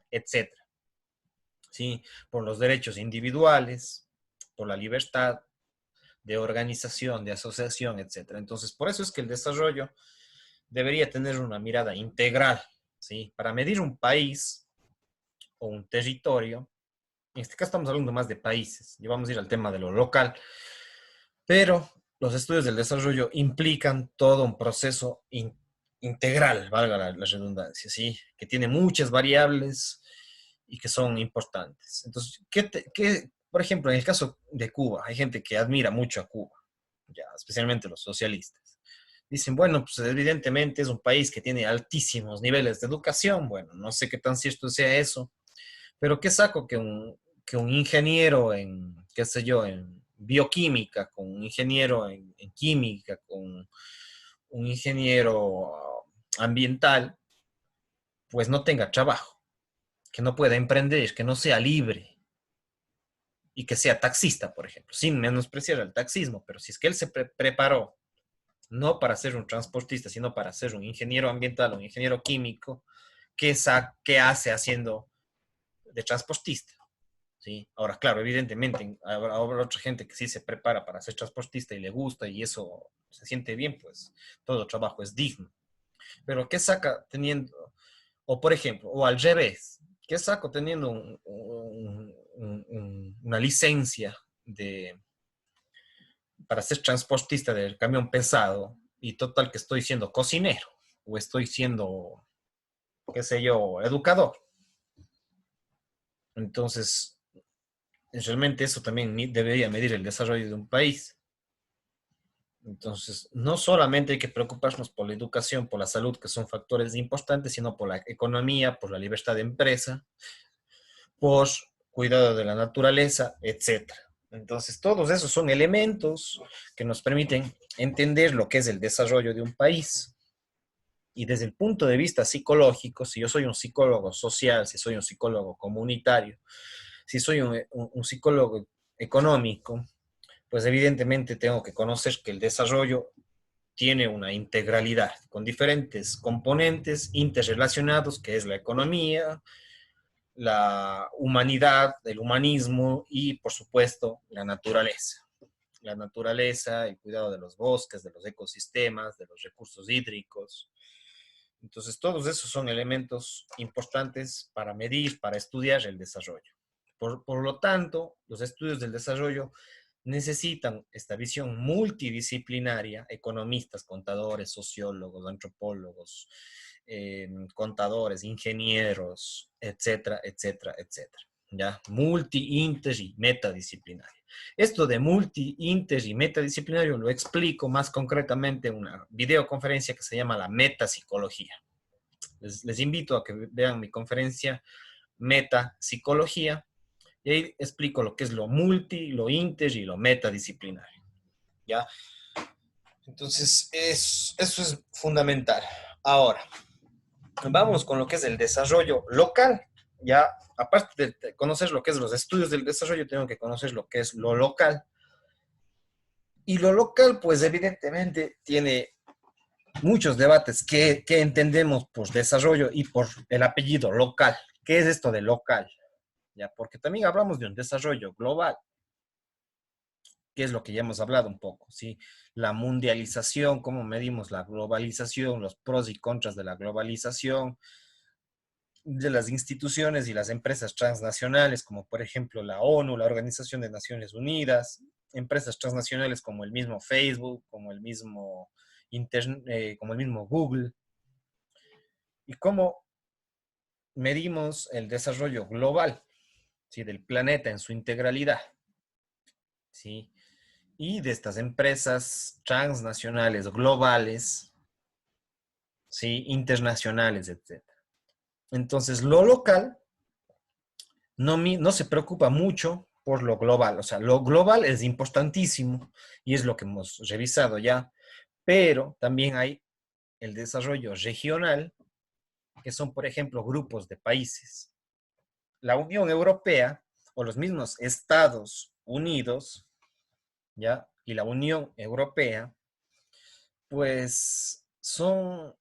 etcétera? ¿Sí? Por los derechos individuales, por la libertad de organización, de asociación, etcétera. Entonces, por eso es que el desarrollo debería tener una mirada integral, ¿sí? Para medir un país o un territorio, en este caso estamos hablando más de países, y vamos a ir al tema de lo local, pero los estudios del desarrollo implican todo un proceso integral, valga la redundancia, ¿sí? Que tiene muchas variables y que son importantes. Entonces, por ejemplo, en el caso de Cuba, hay gente que admira mucho a Cuba, ya, especialmente los socialistas. Dicen, bueno, pues evidentemente es un país que tiene altísimos niveles de educación. Bueno, no sé qué tan cierto sea eso, pero ¿qué saco que un ingeniero en, qué sé yo, en bioquímica, con un ingeniero en química, con un ingeniero ambiental, pues no tenga trabajo, que no pueda emprender, que no sea libre y que sea taxista, por ejemplo, sin menospreciar el taxismo, pero si es que él se preparó no para ser un transportista, sino para ser un ingeniero ambiental o un ingeniero químico, ¿qué hace haciendo de transportista? ¿Sí? Ahora, claro, evidentemente habrá otra gente que sí se prepara para ser transportista y le gusta y eso se siente bien, pues todo trabajo es digno. Pero ¿qué saca teniendo, o por ejemplo, o al revés, qué saco teniendo una licencia para ser transportista del camión pesado y total que estoy siendo cocinero o estoy siendo, qué sé yo, educador? Entonces, realmente eso también debería medir el desarrollo de un país. Entonces, no solamente hay que preocuparnos por la educación, por la salud, que son factores importantes, sino por la economía, por la libertad de empresa, por cuidado de la naturaleza, etcétera. Entonces, todos esos son elementos que nos permiten entender lo que es el desarrollo de un país. Y desde el punto de vista psicológico, si yo soy un psicólogo social, si soy un psicólogo comunitario, si soy un psicólogo económico, pues evidentemente tengo que conocer que el desarrollo tiene una integralidad con diferentes componentes interrelacionados, que es la economía, la humanidad, el humanismo y, por supuesto, la naturaleza. La naturaleza, el cuidado de los bosques, de los ecosistemas, de los recursos hídricos. Entonces, todos esos son elementos importantes para medir, para estudiar el desarrollo. Por lo tanto, los estudios del desarrollo necesitan esta visión multidisciplinaria, economistas, contadores, sociólogos, antropólogos, contadores, ingenieros, etcétera, etcétera, etcétera. ¿Ya? Multi, inter y metadisciplinario. Esto de multi, inter y metadisciplinario lo explico más concretamente en una videoconferencia que se llama la metapsicología. Les invito a que vean mi conferencia Metapsicología y ahí explico lo que es lo multi, lo inter y lo metadisciplinario. ¿Ya? Entonces, eso es fundamental. Ahora, vamos con lo que es el desarrollo local. Ya, aparte de conocer lo que es los estudios del desarrollo, tengo que conocer lo que es lo local. Y lo local, pues evidentemente tiene muchos debates que entendemos por desarrollo y por el apellido local. ¿Qué es esto de local? Ya, porque también hablamos de un desarrollo global, que es lo que ya hemos hablado un poco, ¿sí? La mundialización, cómo medimos la globalización, los pros y contras de la globalización, de las instituciones y las empresas transnacionales, como por ejemplo la ONU, la Organización de Naciones Unidas, empresas transnacionales como el mismo Facebook, como el mismo, como el mismo Google, y cómo medimos el desarrollo global, ¿sí? Del planeta en su integralidad, ¿sí? Y de estas empresas transnacionales, globales, ¿sí? Internacionales, etc. Entonces, lo local no se preocupa mucho por lo global. O sea, lo global es importantísimo y es lo que hemos revisado ya, pero también hay el desarrollo regional, que son, por ejemplo, grupos de países. La Unión Europea o los mismos Estados Unidos, ¿ya? Y la Unión Europea, pues son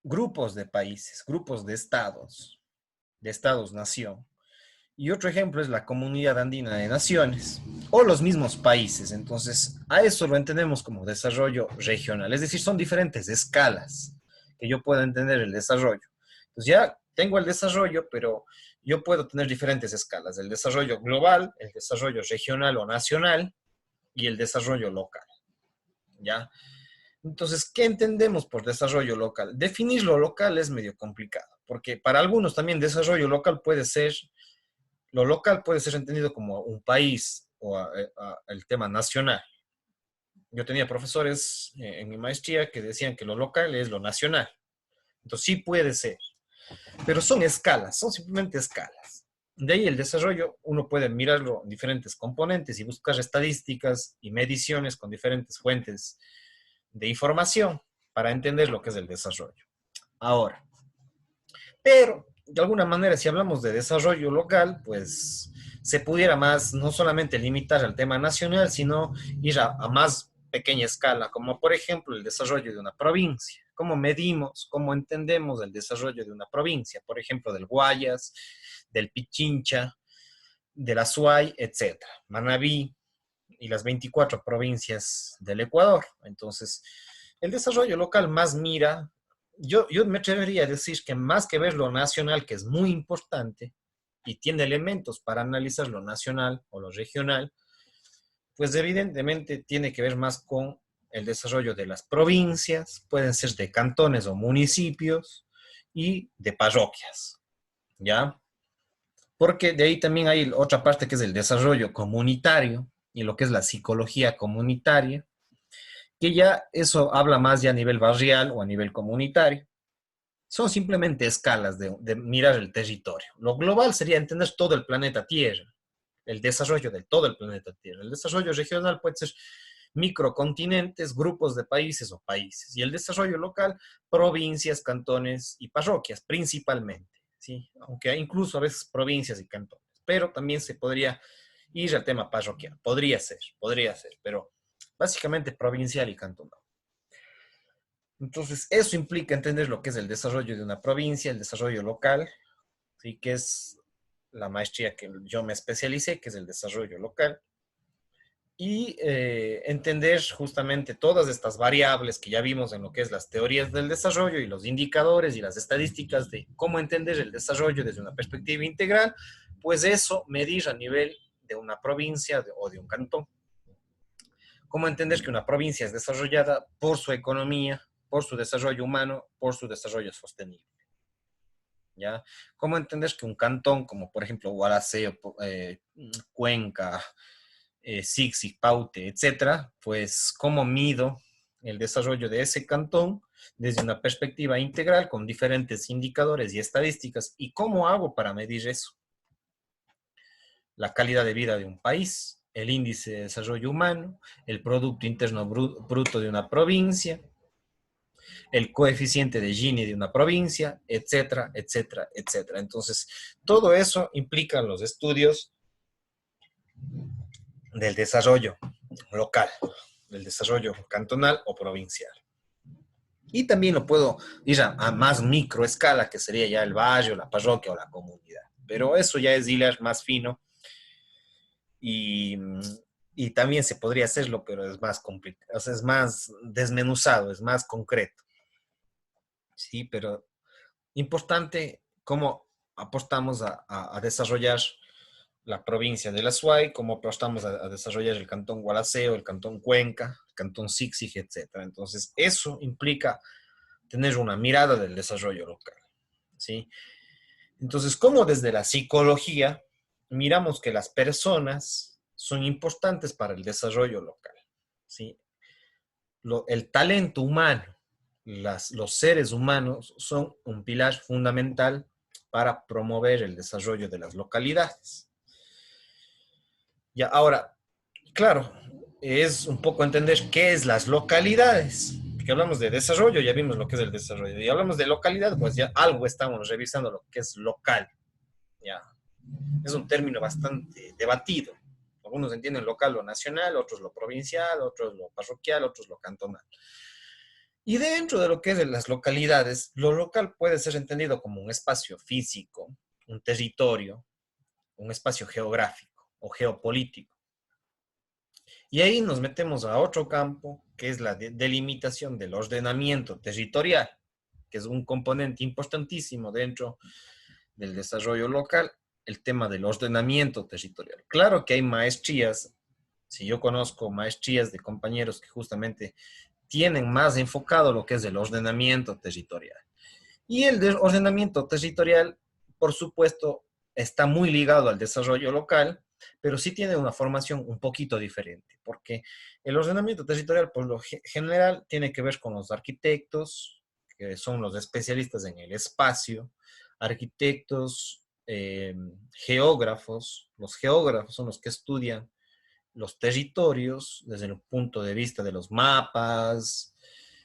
grupos de países, grupos de estados-nación. Y otro ejemplo es la Comunidad Andina de Naciones o los mismos países. Entonces, a eso lo entendemos como desarrollo regional. Es decir, son diferentes escalas que yo puedo entender el desarrollo. Entonces ya tengo el desarrollo, pero yo puedo tener diferentes escalas, el desarrollo global, el desarrollo regional o nacional y el desarrollo local, ¿ya? Entonces, ¿qué entendemos por desarrollo local? Definir lo local es medio complicado, porque para algunos también desarrollo local puede ser, lo local puede ser entendido como un país o el tema nacional. Yo tenía profesores en mi maestría que decían que lo local es lo nacional. Entonces sí puede ser, pero son escalas, son simplemente escalas. De ahí el desarrollo, uno puede mirarlo en diferentes componentes y buscar estadísticas y mediciones con diferentes fuentes de información para entender lo que es el desarrollo. Ahora, pero de alguna manera, si hablamos de desarrollo local, pues se pudiera más, no solamente limitar al tema nacional, sino ir a más pequeña escala, como por ejemplo el desarrollo de una provincia. ¿Cómo medimos, cómo entendemos el desarrollo de una provincia? Por ejemplo, del Guayas, del Pichincha, del Azuay, etcétera, Manabí y las 24 provincias del Ecuador. Entonces, el desarrollo local más mira, yo me atrevería a decir que más que ver lo nacional, que es muy importante y tiene elementos para analizar lo nacional o lo regional, pues evidentemente tiene que ver más con el desarrollo de las provincias, pueden ser de cantones o municipios y de parroquias, ¿ya? Porque de ahí también hay otra parte que es el desarrollo comunitario y lo que es la psicología comunitaria, que ya eso habla más ya a nivel barrial o a nivel comunitario. Son simplemente escalas de mirar el territorio. Lo global sería entender todo el planeta Tierra, el desarrollo de todo el planeta Tierra. El desarrollo regional puede ser microcontinentes, grupos de países o países. Y el desarrollo local, provincias, cantones y parroquias, principalmente. ¿Sí? Aunque hay incluso a veces provincias y cantones. Pero también se podría ir al tema parroquial. Podría ser, pero básicamente provincial y cantonal. Entonces, eso implica entender lo que es el desarrollo de una provincia, el desarrollo local, ¿sí? Que es la maestría que yo me especialicé, que es el desarrollo local, y entender justamente todas estas variables que ya vimos en lo que es las teorías del desarrollo y los indicadores y las estadísticas de cómo entender el desarrollo desde una perspectiva integral, pues eso medir a nivel de una provincia o de un cantón. Cómo entender que una provincia es desarrollada por su economía, por su desarrollo humano, por su desarrollo sostenible. ¿Ya? ¿Cómo entender que un cantón, como por ejemplo Gualaceo, Cuenca, Sixi, Paute, etcétera, pues cómo mido el desarrollo de ese cantón desde una perspectiva integral con diferentes indicadores y estadísticas y cómo hago para medir eso? La calidad de vida de un país, el índice de desarrollo humano, el Producto Interno Bruto de una provincia, el coeficiente de Gini de una provincia, etcétera, etcétera, etcétera. Entonces, todo eso implica los estudios del desarrollo local, del desarrollo cantonal o provincial. Y también lo puedo ir a más microescala, que sería ya el barrio, la parroquia o la comunidad. Pero eso ya es hilar más fino y, y también se podría hacerlo, pero es más complicado, o sea, es más desmenuzado, es más concreto. Sí, pero importante cómo apostamos a desarrollar la provincia de la Suay, cómo apostamos a desarrollar el cantón Gualaceo, el cantón Cuenca, el cantón Sixig, etc. Entonces, eso implica tener una mirada del desarrollo local, ¿sí? Entonces, ¿cómo desde la psicología miramos que las personas son importantes para el desarrollo local? ¿Sí? El talento humano, los seres humanos son un pilar fundamental para promover el desarrollo de las localidades. Ya, ahora, claro, es un poco entender qué es las localidades, porque hablamos de desarrollo, ya vimos lo que es el desarrollo, y hablamos de localidad, pues ya algo estamos revisando lo que es local, ya. Es un término bastante debatido. Algunos entienden local lo nacional, otros lo provincial, otros lo parroquial, otros lo cantonal. Y dentro de lo que es las localidades, lo local puede ser entendido como un espacio físico, un territorio, un espacio geográfico o geopolítico. Y ahí nos metemos a otro campo, que es la delimitación del ordenamiento territorial, que es un componente importantísimo dentro del desarrollo local, el tema del ordenamiento territorial. Claro que hay maestrías, si yo conozco maestrías de compañeros que justamente tienen más enfocado lo que es el ordenamiento territorial. Y el ordenamiento territorial, por supuesto, está muy ligado al desarrollo local, pero sí tiene una formación un poquito diferente, porque el ordenamiento territorial, por lo general, tiene que ver con los arquitectos, que son los especialistas en el espacio, arquitectos, geógrafos. Los geógrafos son los que estudian los territorios desde el punto de vista de los mapas,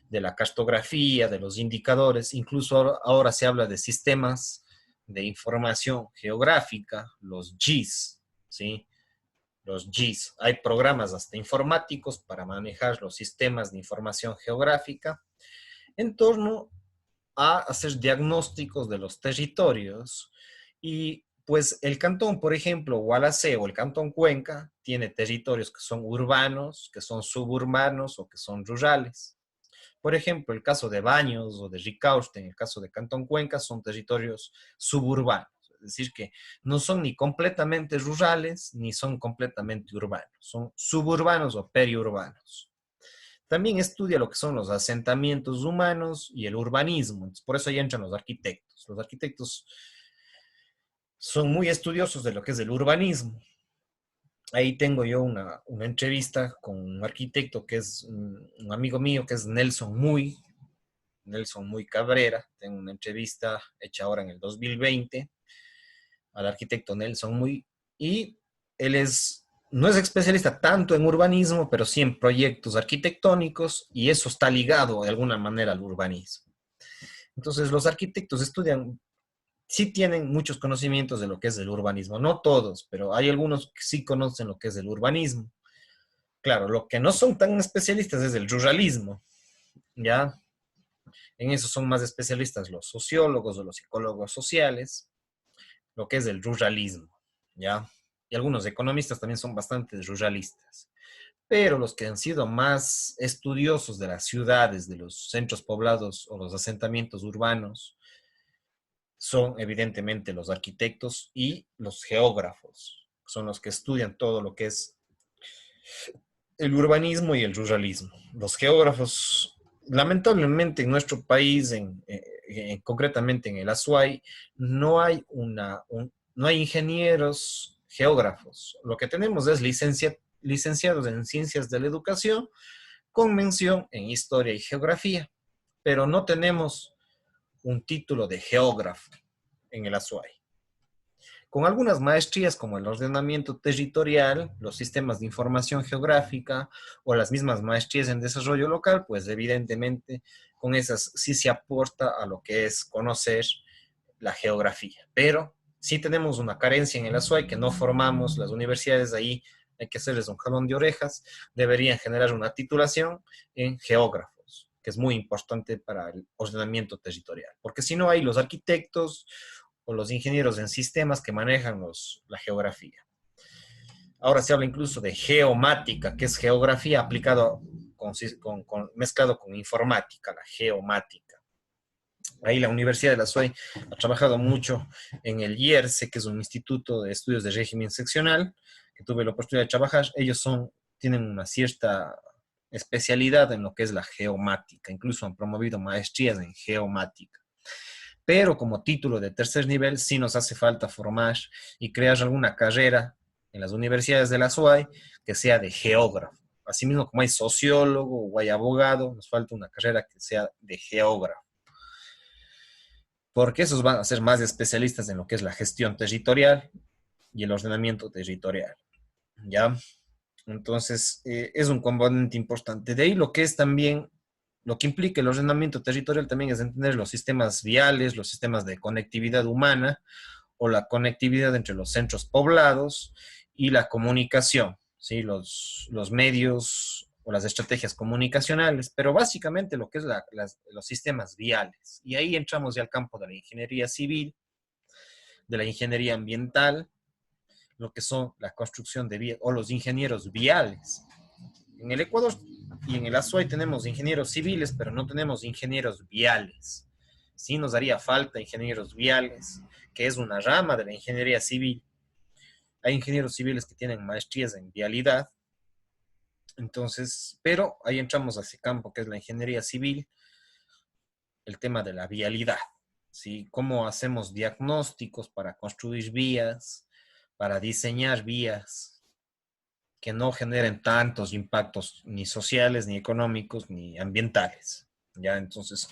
de la cartografía, de los indicadores. Incluso ahora se habla de sistemas de información geográfica, los GIS, ¿sí? Los GIS. Hay programas hasta informáticos para manejar los sistemas de información geográfica en torno a hacer diagnósticos de los territorios. Y pues el cantón, por ejemplo, Gualaceo o el cantón Cuenca, tiene territorios que son urbanos, que son suburbanos o que son rurales. Por ejemplo, el caso de Baños o de Ricaurte, en el caso de Cantón Cuenca, son territorios suburbanos. Es decir, que no son ni completamente rurales ni son completamente urbanos. Son suburbanos o periurbanos. También estudia lo que son los asentamientos humanos y el urbanismo. Entonces, por eso ahí entran los arquitectos. Los arquitectos son muy estudiosos de lo que es el urbanismo. Ahí tengo yo una entrevista con un arquitecto que es un amigo mío, que es Nelson Muy Cabrera. Tengo una entrevista hecha ahora en el 2020 al arquitecto Nelson Muy, y él no es especialista tanto en urbanismo, pero sí en proyectos arquitectónicos, y eso está ligado de alguna manera al urbanismo. Entonces, los arquitectos estudian, sí tienen muchos conocimientos de lo que es el urbanismo, no todos, pero hay algunos que sí conocen lo que es el urbanismo. Claro, lo que no son tan especialistas es el ruralismo, ¿ya? En eso son más especialistas los sociólogos o los psicólogos sociales, lo que es el ruralismo, ¿ya? Y algunos economistas también son bastante ruralistas. Pero los que han sido más estudiosos de las ciudades, de los centros poblados o los asentamientos urbanos, son evidentemente los arquitectos y los geógrafos. Son los que estudian todo lo que es el urbanismo y el ruralismo. Los geógrafos, lamentablemente en nuestro país, concretamente en el Azuay, no hay ingenieros geógrafos. Lo que tenemos es licenciados en ciencias de la educación con mención en historia y geografía, pero no tenemos un título de geógrafo en el Azuay. Con algunas maestrías como el ordenamiento territorial, los sistemas de información geográfica o las mismas maestrías en desarrollo local, pues evidentemente con esas sí se aporta a lo que es conocer la geografía. Pero sí tenemos una carencia en el Azuay que no formamos, las universidades ahí hay que hacerles un jalón de orejas, deberían generar una titulación en geógrafos, que es muy importante para el ordenamiento territorial, porque si no hay los arquitectos o los ingenieros en sistemas que manejan la geografía. Ahora se habla incluso de geomática, que es geografía aplicado mezclado con informática, la geomática. Ahí la Universidad de la SUAY ha trabajado mucho en el IERCE, que es un instituto de estudios de régimen seccional, que tuve la oportunidad de trabajar. Ellos tienen una cierta especialidad en lo que es la geomática, incluso han promovido maestrías en geomática. Pero como título de tercer nivel sí nos hace falta formar y crear alguna carrera en las universidades de la SUAY que sea de geógrafo. Asimismo, como hay sociólogo o hay abogado, nos falta una carrera que sea de geógrafo. Porque esos van a ser más especialistas en lo que es la gestión territorial y el ordenamiento territorial. ¿Ya? Entonces, es un componente importante. De ahí lo que es también, lo que implica el ordenamiento territorial también es entender los sistemas viales, los sistemas de conectividad humana o la conectividad entre los centros poblados y la comunicación, ¿sí? Los medios o las estrategias comunicacionales, pero básicamente lo que es los sistemas viales. Y ahí entramos ya al campo de la ingeniería civil, de la ingeniería ambiental, lo que son la construcción de vías o los ingenieros viales. En el Ecuador y en el Azuay tenemos ingenieros civiles, pero no tenemos ingenieros viales. Sí nos haría falta ingenieros viales, que es una rama de la ingeniería civil. Hay ingenieros civiles que tienen maestrías en vialidad, entonces, pero ahí entramos a ese campo que es la ingeniería civil, el tema de la vialidad, ¿sí? Cómo hacemos diagnósticos para construir vías, para diseñar vías que no generen tantos impactos ni sociales, ni económicos, ni ambientales, ¿ya? Entonces,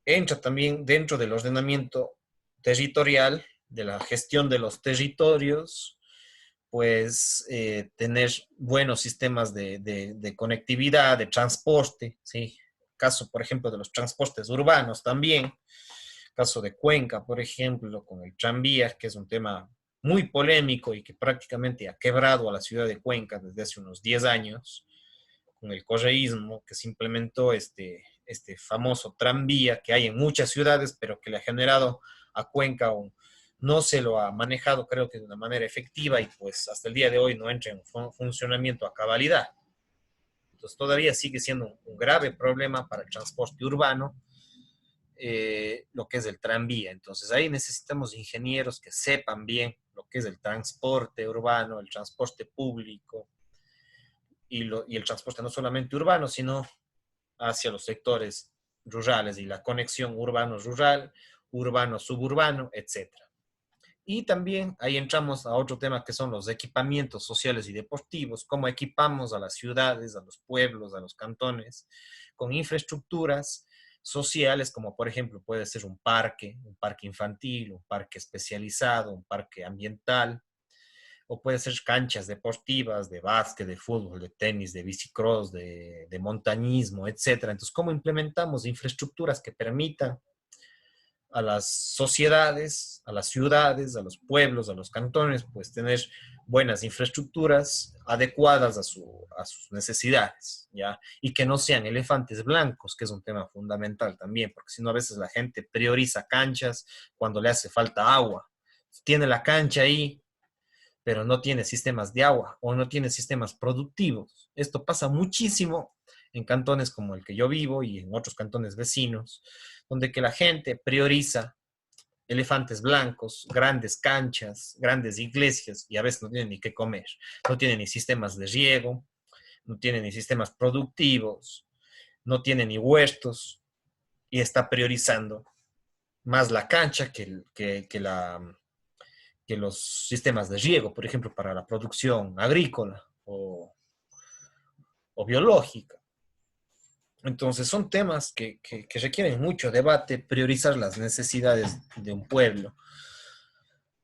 entra también dentro del ordenamiento territorial, de la gestión de los territorios, pues tener buenos sistemas de conectividad, de transporte, ¿sí? Caso, por ejemplo, de los transportes urbanos también, caso de Cuenca, por ejemplo, con el tranvía, que es un tema muy polémico y que prácticamente ha quebrado a la ciudad de Cuenca desde hace unos 10 años, con el correísmo que se implementó este famoso tranvía que hay en muchas ciudades, pero que le ha generado a Cuenca no se lo ha manejado, creo que de una manera efectiva y pues hasta el día de hoy no entra en funcionamiento a cabalidad. Entonces todavía sigue siendo un grave problema para el transporte urbano, lo que es el tranvía. Entonces ahí necesitamos ingenieros que sepan bien lo que es el transporte urbano, el transporte público y el transporte no solamente urbano, sino hacia los sectores rurales y la conexión urbano-rural, urbano-suburbano, etcétera. Y también ahí entramos a otro tema que son los equipamientos sociales y deportivos, cómo equipamos a las ciudades, a los pueblos, a los cantones, con infraestructuras sociales, como por ejemplo puede ser un parque infantil, un parque especializado, un parque ambiental, o puede ser canchas deportivas de básquet, de fútbol, de tenis, de bicicross, de montañismo, etcétera. Entonces, ¿cómo implementamos infraestructuras que permitan a las sociedades, a las ciudades, a los pueblos, a los cantones, pues tener buenas infraestructuras adecuadas a sus necesidades, ¿ya? Y que no sean elefantes blancos, que es un tema fundamental también, porque si no a veces la gente prioriza canchas cuando le hace falta agua. Tiene la cancha ahí, pero no tiene sistemas de agua o no tiene sistemas productivos. Esto pasa muchísimo en cantones como el que yo vivo y en otros cantones vecinos, donde que la gente prioriza elefantes blancos, grandes canchas, grandes iglesias y a veces no tienen ni qué comer, no tienen ni sistemas de riego, no tienen ni sistemas productivos, no tienen ni huertos y está priorizando más la cancha que los sistemas de riego, por ejemplo, para la producción agrícola o biológica. Entonces son temas que requieren mucho debate, priorizar las necesidades de un pueblo,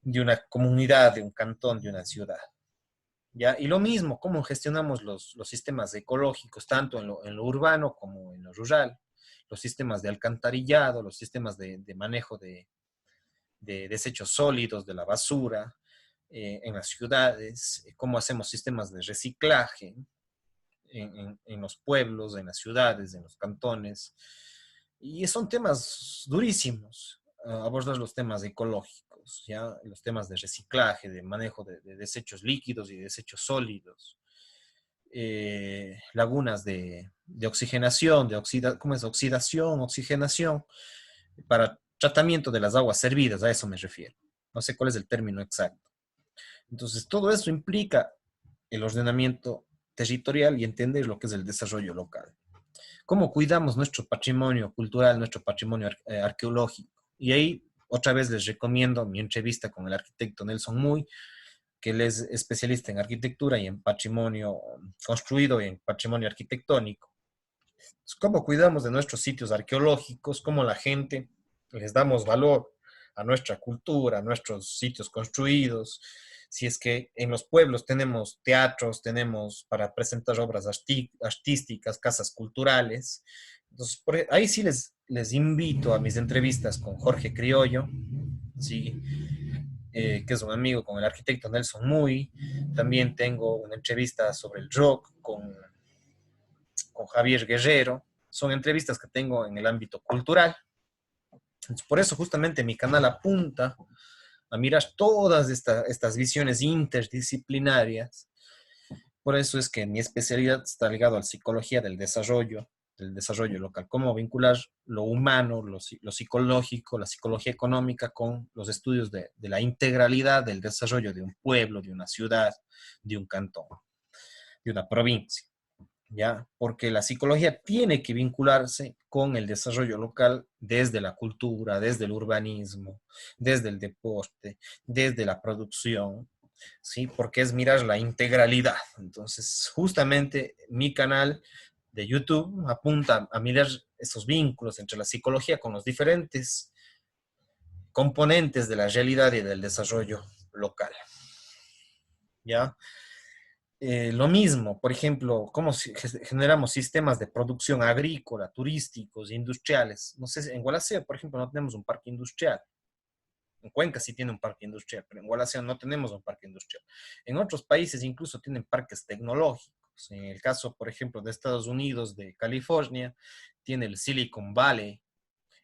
de una comunidad, de un cantón, de una ciudad. ¿Ya? Y lo mismo, cómo gestionamos los sistemas ecológicos, tanto en lo urbano como en lo rural, los sistemas de alcantarillado, los sistemas de manejo de desechos sólidos, de la basura en las ciudades, cómo hacemos sistemas de reciclaje en los pueblos, en las ciudades, en los cantones. Y son temas durísimos, abordar los temas ecológicos, ¿ya? Los temas de reciclaje, de manejo de desechos líquidos y desechos sólidos. Lagunas de oxigenación, ¿cómo es? Oxidación, oxigenación, para tratamiento de las aguas servidas, a eso me refiero. No sé cuál es el término exacto. Entonces, todo eso implica el ordenamiento territorial y entender lo que es el desarrollo local. Cómo cuidamos nuestro patrimonio cultural, nuestro patrimonio arqueológico. Y ahí otra vez les recomiendo mi entrevista con el arquitecto Nelson Muy, que él es especialista en arquitectura y en patrimonio construido y en patrimonio arquitectónico. Cómo cuidamos de nuestros sitios arqueológicos, cómo la gente les damos valor a nuestra cultura, a nuestros sitios construidos. Si es que en los pueblos tenemos teatros, tenemos para presentar obras artísticas, casas culturales. Entonces, ahí sí les invito a mis entrevistas con Jorge Criollo, ¿sí? Que es un amigo con el arquitecto Nelson Muy. También tengo una entrevista sobre el rock con Javier Guerrero. Son entrevistas que tengo en el ámbito cultural. Entonces, por eso justamente mi canal apunta a mirar todas estas visiones interdisciplinarias. Por eso es que mi especialidad está ligada a la psicología del desarrollo, del desarrollo local, cómo vincular lo humano, lo psicológico, la psicología económica con los estudios de la integralidad del desarrollo de un pueblo, de una ciudad, de un cantón, de una provincia. ¿Ya? Porque la psicología tiene que vincularse con el desarrollo local desde la cultura, desde el urbanismo, desde el deporte, desde la producción, ¿sí? Porque es mirar la integralidad. Entonces, justamente mi canal de YouTube apunta a mirar esos vínculos entre la psicología con los diferentes componentes de la realidad y del desarrollo local, ¿ya? Lo mismo, por ejemplo, cómo generamos sistemas de producción agrícola, turísticos, industriales. No sé, en Gualaceo, por ejemplo, no tenemos un parque industrial. En Cuenca sí tiene un parque industrial, pero en Gualaceo no tenemos un parque industrial. En otros países incluso tienen parques tecnológicos. En el caso, por ejemplo, de Estados Unidos, de California, tiene el Silicon Valley,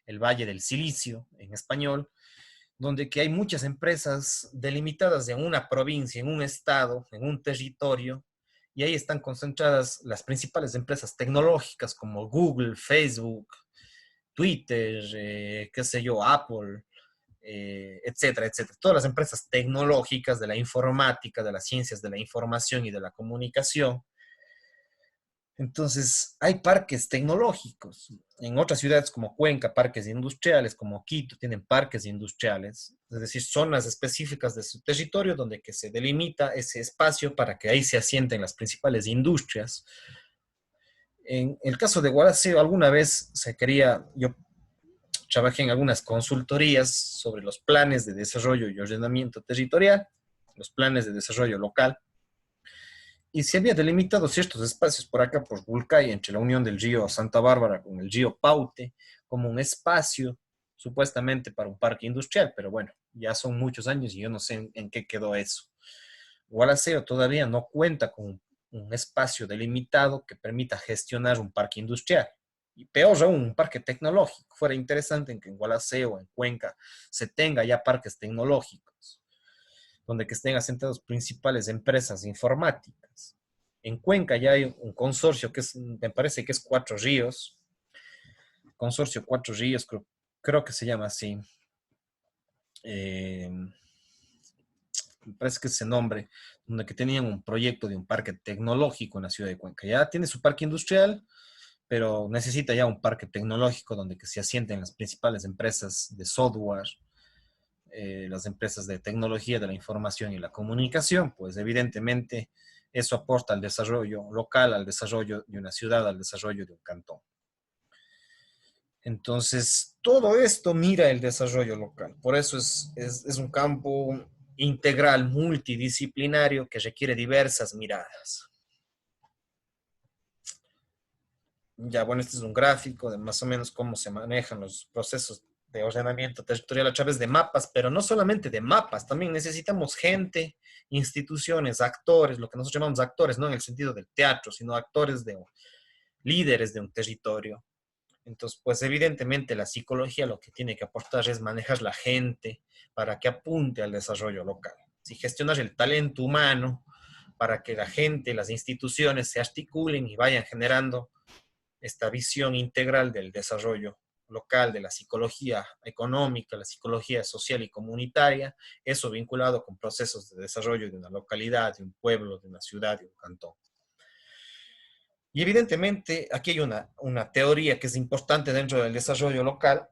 el Valle del Silicio en español, donde que hay muchas empresas delimitadas en una provincia, en un estado, en un territorio, y ahí están concentradas las principales empresas tecnológicas como Google, Facebook, Twitter, qué sé yo, Apple, etcétera, etcétera. Todas las empresas tecnológicas de la informática, de las ciencias de la información y de la comunicación. Entonces, hay parques tecnológicos. En otras ciudades como Cuenca, parques industriales, como Quito, tienen parques industriales, es decir, zonas específicas de su territorio donde que se delimita ese espacio para que ahí se asienten las principales industrias. En el caso de Gualaceo, alguna vez yo trabajé en algunas consultorías sobre los planes de desarrollo y ordenamiento territorial, los planes de desarrollo local, y se había delimitado ciertos espacios por acá, por Bulcay, entre la unión del río Santa Bárbara con el río Paute, como un espacio supuestamente para un parque industrial, pero bueno, ya son muchos años y yo no sé en qué quedó eso. Gualaceo todavía no cuenta con un espacio delimitado que permita gestionar un parque industrial. Y peor aún, un parque tecnológico. Fuera interesante que en Gualaceo, en Cuenca, se tenga ya parques tecnológicos donde que estén asentadas principales empresas informáticas. En Cuenca ya hay un consorcio que me parece que es Cuatro Ríos, consorcio Cuatro Ríos, creo que se llama así. Me parece que es ese nombre, donde que tenían un proyecto de un parque tecnológico en la ciudad de Cuenca. Ya tiene su parque industrial, pero necesita ya un parque tecnológico donde que se asienten las principales empresas de software, las empresas de tecnología de la información y la comunicación, pues evidentemente eso aporta al desarrollo local, al desarrollo de una ciudad, al desarrollo de un cantón. Entonces, todo esto mira el desarrollo local. Por eso es un campo integral, multidisciplinario, que requiere diversas miradas. Ya, bueno, este es un gráfico de más o menos cómo se manejan los procesos de ordenamiento territorial a través de mapas, pero no solamente de mapas, también necesitamos gente, instituciones, actores, lo que nosotros llamamos actores, no en el sentido del teatro, sino actores líderes de un territorio. Entonces, pues evidentemente la psicología lo que tiene que aportar es manejar la gente para que apunte al desarrollo local. Si gestionar el talento humano para que la gente, las instituciones se articulen y vayan generando esta visión integral del desarrollo local, de la psicología económica, la psicología social y comunitaria, eso vinculado con procesos de desarrollo de una localidad, de un pueblo, de una ciudad, de un cantón. Y evidentemente aquí hay una teoría que es importante dentro del desarrollo local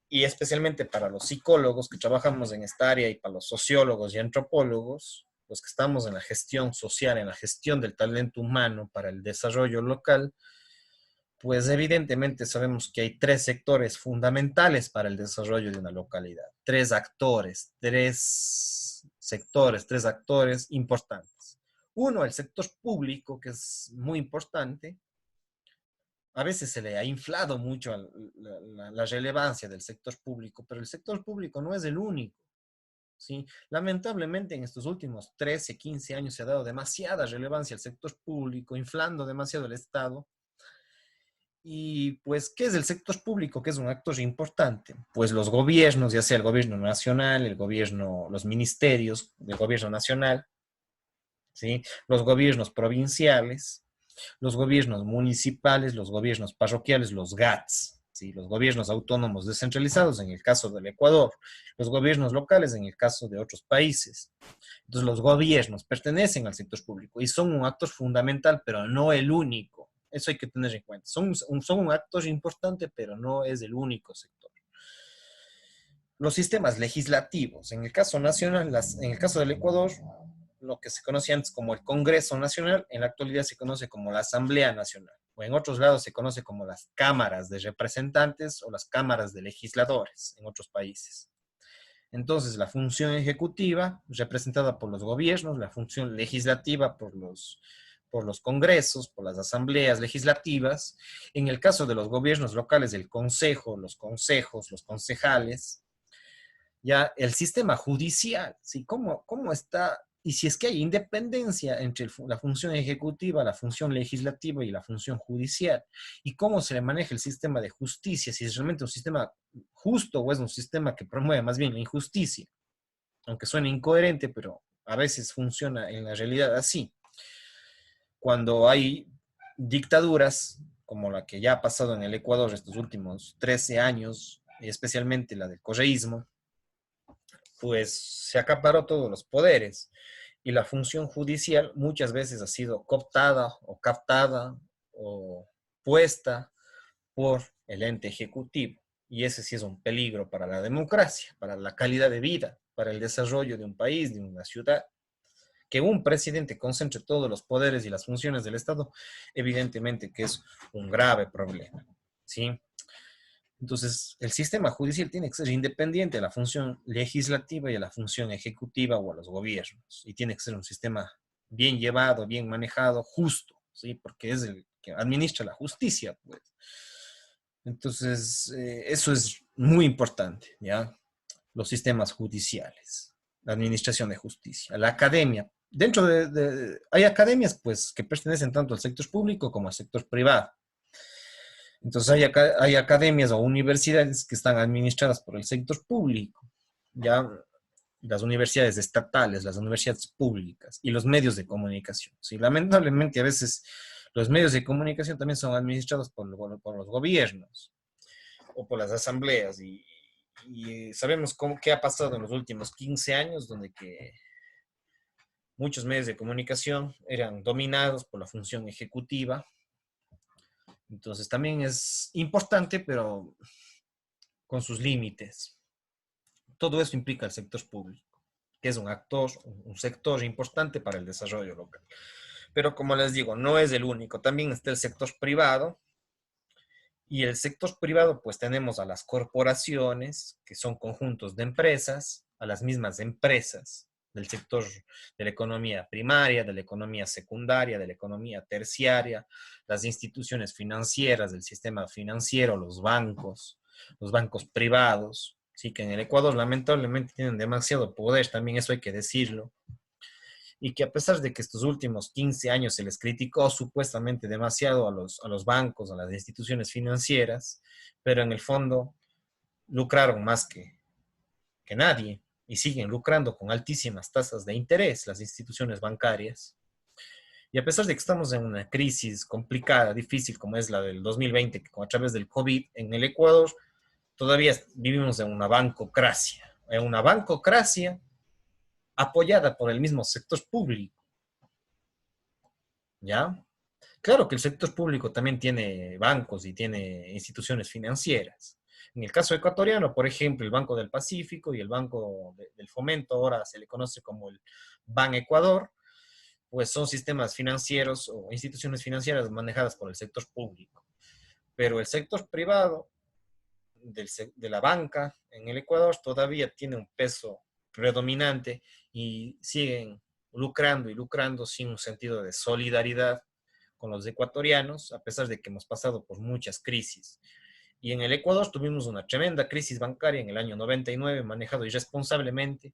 y especialmente para los psicólogos que trabajamos en esta área y para los sociólogos y antropólogos, los que estamos en la gestión social, en la gestión del talento humano para el desarrollo local, pues evidentemente sabemos que hay tres sectores fundamentales para el desarrollo de una localidad, tres actores, tres sectores, tres actores importantes. Uno, el sector público, que es muy importante. A veces se le ha inflado mucho la relevancia del sector público, pero el sector público no es el único. ¿Sí? Lamentablemente en estos últimos 13, 15 años se ha dado demasiada relevancia al sector público, inflando demasiado el Estado. Y pues, ¿qué es el sector público? ¿Qué es un actor importante? Pues los gobiernos, ya sea el gobierno nacional, el gobierno, los ministerios del gobierno nacional, ¿sí? Los gobiernos provinciales, los gobiernos municipales, los gobiernos parroquiales, los GATS, ¿sí? Los gobiernos autónomos descentralizados en el caso del Ecuador, los gobiernos locales en el caso de otros países. Entonces los gobiernos pertenecen al sector público y son un actor fundamental, pero no el único. Eso hay que tener en cuenta. Son un actor importante, pero no es el único sector. Los sistemas legislativos, en el caso nacional, en el caso del Ecuador, lo que se conocía antes como el Congreso Nacional, en la actualidad se conoce como la Asamblea Nacional, o en otros lados se conoce como las cámaras de representantes o las cámaras de legisladores en otros países. Entonces, la función ejecutiva, representada por los gobiernos, la función legislativa por los congresos, por las asambleas legislativas. En el caso de los gobiernos locales, el consejo, los consejos, los concejales. Ya el sistema judicial, ¿sí? ¿Cómo está? Y si es que hay independencia entre la función ejecutiva, la función legislativa y la función judicial, y cómo se le maneja el sistema de justicia, si es realmente un sistema justo o es un sistema que promueve más bien la injusticia, aunque suene incoherente, pero a veces funciona en la realidad así. Cuando hay dictaduras, como la que ya ha pasado en el Ecuador estos últimos 13 años, especialmente la del correísmo, pues se acaparó todos los poderes y la función judicial muchas veces ha sido cooptada o captada o puesta por el ente ejecutivo. Y ese sí es un peligro para la democracia, para la calidad de vida, para el desarrollo de un país, de una ciudad. Que un presidente concentre todos los poderes y las funciones del Estado, evidentemente que es un grave problema, ¿sí? Entonces, el sistema judicial tiene que ser independiente a la función legislativa y a la función ejecutiva o a los gobiernos. Y tiene que ser un sistema bien llevado, bien manejado, justo, ¿sí? Porque es el que administra la justicia, pues. Entonces, eso es muy importante, ¿ya? Los sistemas judiciales, la administración de justicia, la academia. Hay academias, pues, que pertenecen tanto al sector público como al sector privado. Entonces hay academias o universidades que están administradas por el sector público, ya las universidades estatales, las universidades públicas y los medios de comunicación. Sí, lamentablemente a veces los medios de comunicación también son administrados por los gobiernos o por las asambleas y sabemos qué ha pasado en los últimos 15 años, donde que muchos medios de comunicación eran dominados por la función ejecutiva. Entonces también es importante, pero con sus límites. Todo eso implica el sector público, que es un sector importante para el desarrollo local. Pero como les digo, no es el único. También está el sector privado. Y el sector privado, pues tenemos a las corporaciones, que son conjuntos de empresas, a las mismas empresas del sector de la economía primaria, de la economía secundaria, de la economía terciaria, las instituciones financieras del sistema financiero, los bancos privados, sí que en el Ecuador lamentablemente tienen demasiado poder, también eso hay que decirlo, y que a pesar de que estos últimos 15 años se les criticó supuestamente demasiado a los bancos, a las instituciones financieras, pero en el fondo lucraron más que nadie y siguen lucrando con altísimas tasas de interés las instituciones bancarias. Y a pesar de que estamos en una crisis complicada, difícil como es la del 2020, que a través del COVID en el Ecuador, todavía vivimos en una bancocracia apoyada por el mismo sector público, ¿ya? Claro que el sector público también tiene bancos y tiene instituciones financieras. En el caso ecuatoriano, por ejemplo, el Banco del Pacífico y el Banco del Fomento, ahora se le conoce como el Ban Ecuador, pues son sistemas financieros o instituciones financieras manejadas por el sector público. Pero el sector privado de la banca en el Ecuador todavía tiene un peso predominante y siguen lucrando y lucrando sin un sentido de solidaridad con los ecuatorianos, a pesar de que hemos pasado por muchas crisis. Y en el Ecuador tuvimos una tremenda crisis bancaria en el año 99, manejado irresponsablemente,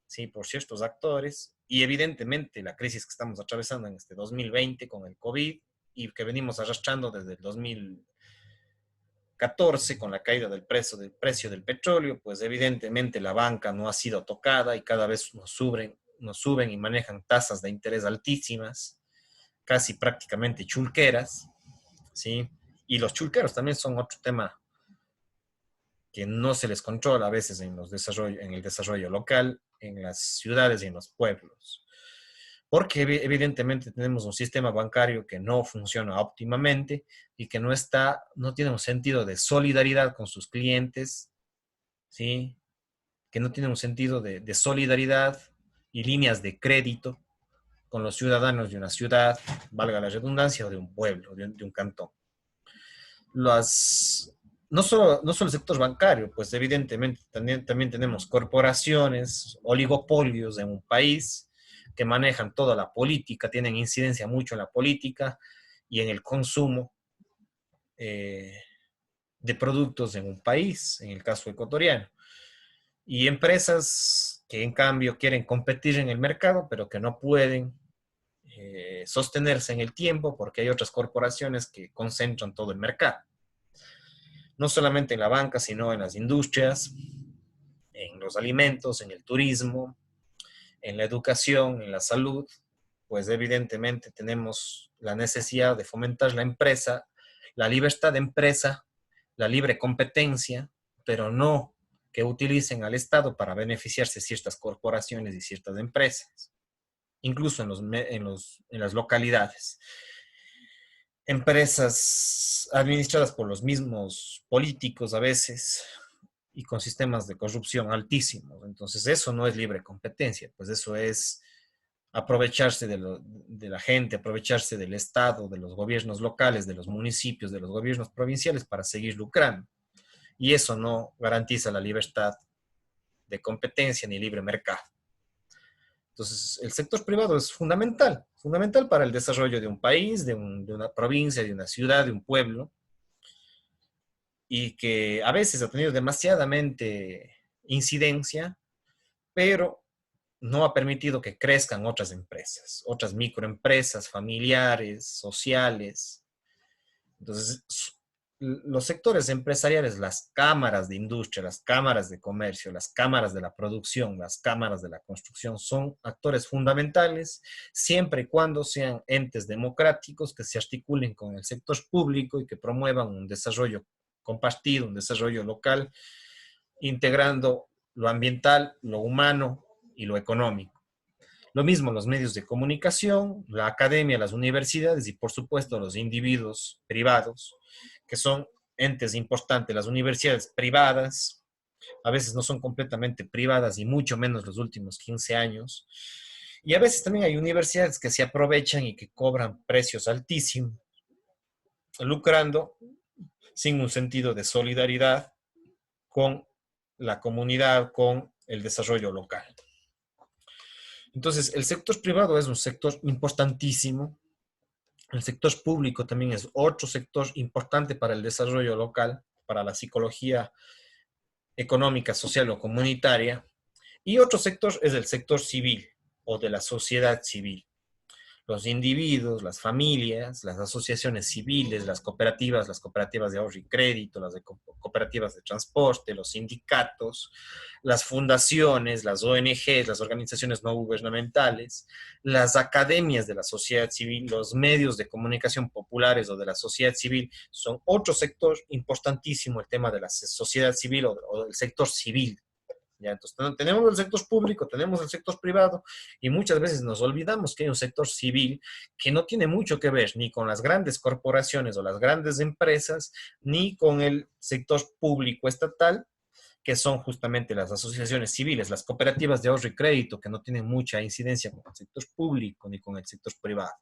sí, por ciertos actores, y evidentemente la crisis que estamos atravesando en este 2020 con el COVID y que venimos arrastrando desde el 2014 con la caída del precio del petróleo, pues evidentemente la banca no ha sido tocada y cada vez nos suben y manejan tasas de interés altísimas. casi prácticamente chulqueras, ¿sí? Y los chulqueros también son otro tema que no se les controla a veces en el desarrollo local, en las ciudades y en los pueblos. Porque evidentemente tenemos un sistema bancario que no funciona óptimamente y que no tiene un sentido de solidaridad con sus clientes, ¿sí? Que no tiene un sentido de solidaridad y líneas de crédito con los ciudadanos de una ciudad, valga la redundancia, o de un pueblo, de un cantón. Las, no solo el sector bancario, pues evidentemente también tenemos corporaciones, oligopolios en un país que manejan toda la política, tienen incidencia mucho en la política y en el consumo eh, de productos en un país, en el caso ecuatoriano. Y empresas que en cambio quieren competir en el mercado, pero que no pueden sostenerse en el tiempo porque hay otras corporaciones que concentran todo el mercado. No solamente en la banca, sino en las industrias, en los alimentos, en el turismo, en la educación, en la salud, pues evidentemente tenemos la necesidad de fomentar la empresa, la libertad de empresa, la libre competencia, pero no que utilicen al Estado para beneficiarse ciertas corporaciones y ciertas empresas, incluso en las localidades. Empresas administradas por los mismos políticos a veces y con sistemas de corrupción altísimos. Entonces eso no es libre competencia, pues eso es aprovecharse de la gente, aprovecharse del Estado, de los gobiernos locales, de los municipios, de los gobiernos provinciales para seguir lucrando. Y eso no garantiza la libertad de competencia ni libre mercado. Entonces, el sector privado es fundamental, fundamental para el desarrollo de un país, de una provincia, de una ciudad, de un pueblo, y que a veces ha tenido demasiadamente incidencia, pero no ha permitido que crezcan otras empresas, otras microempresas familiares, sociales. Entonces, los sectores empresariales, las cámaras de industria, las cámaras de comercio, las cámaras de la producción, las cámaras de la construcción, son actores fundamentales siempre y cuando sean entes democráticos que se articulen con el sector público y que promuevan un desarrollo compartido, un desarrollo local, integrando lo ambiental, lo humano y lo económico. Lo mismo los medios de comunicación, la academia, las universidades y por supuesto los individuos privados, que son entes importantes. Las universidades privadas a veces no son completamente privadas y mucho menos los últimos 15 años. Y a veces también hay universidades que se aprovechan y que cobran precios altísimos, lucrando sin un sentido de solidaridad con la comunidad, con el desarrollo local. Entonces, el sector privado es un sector importantísimo. El sector público también es otro sector importante para el desarrollo local, para la psicología económica, social o comunitaria. Y otro sector es el sector civil o de la sociedad civil. Los individuos, las familias, las asociaciones civiles, las cooperativas de ahorro y crédito, las de cooperativas de transporte, los sindicatos, las fundaciones, las ONGs, las organizaciones no gubernamentales, las academias de la sociedad civil, los medios de comunicación populares o de la sociedad civil, son otro sector importantísimo, el tema de la sociedad civil o del sector civil. ¿Ya? Entonces, tenemos el sector público, tenemos el sector privado y muchas veces nos olvidamos que hay un sector civil que no tiene mucho que ver ni con las grandes corporaciones o las grandes empresas, ni con el sector público estatal, que son justamente las asociaciones civiles, las cooperativas de ahorro y crédito, que no tienen mucha incidencia con el sector público ni con el sector privado.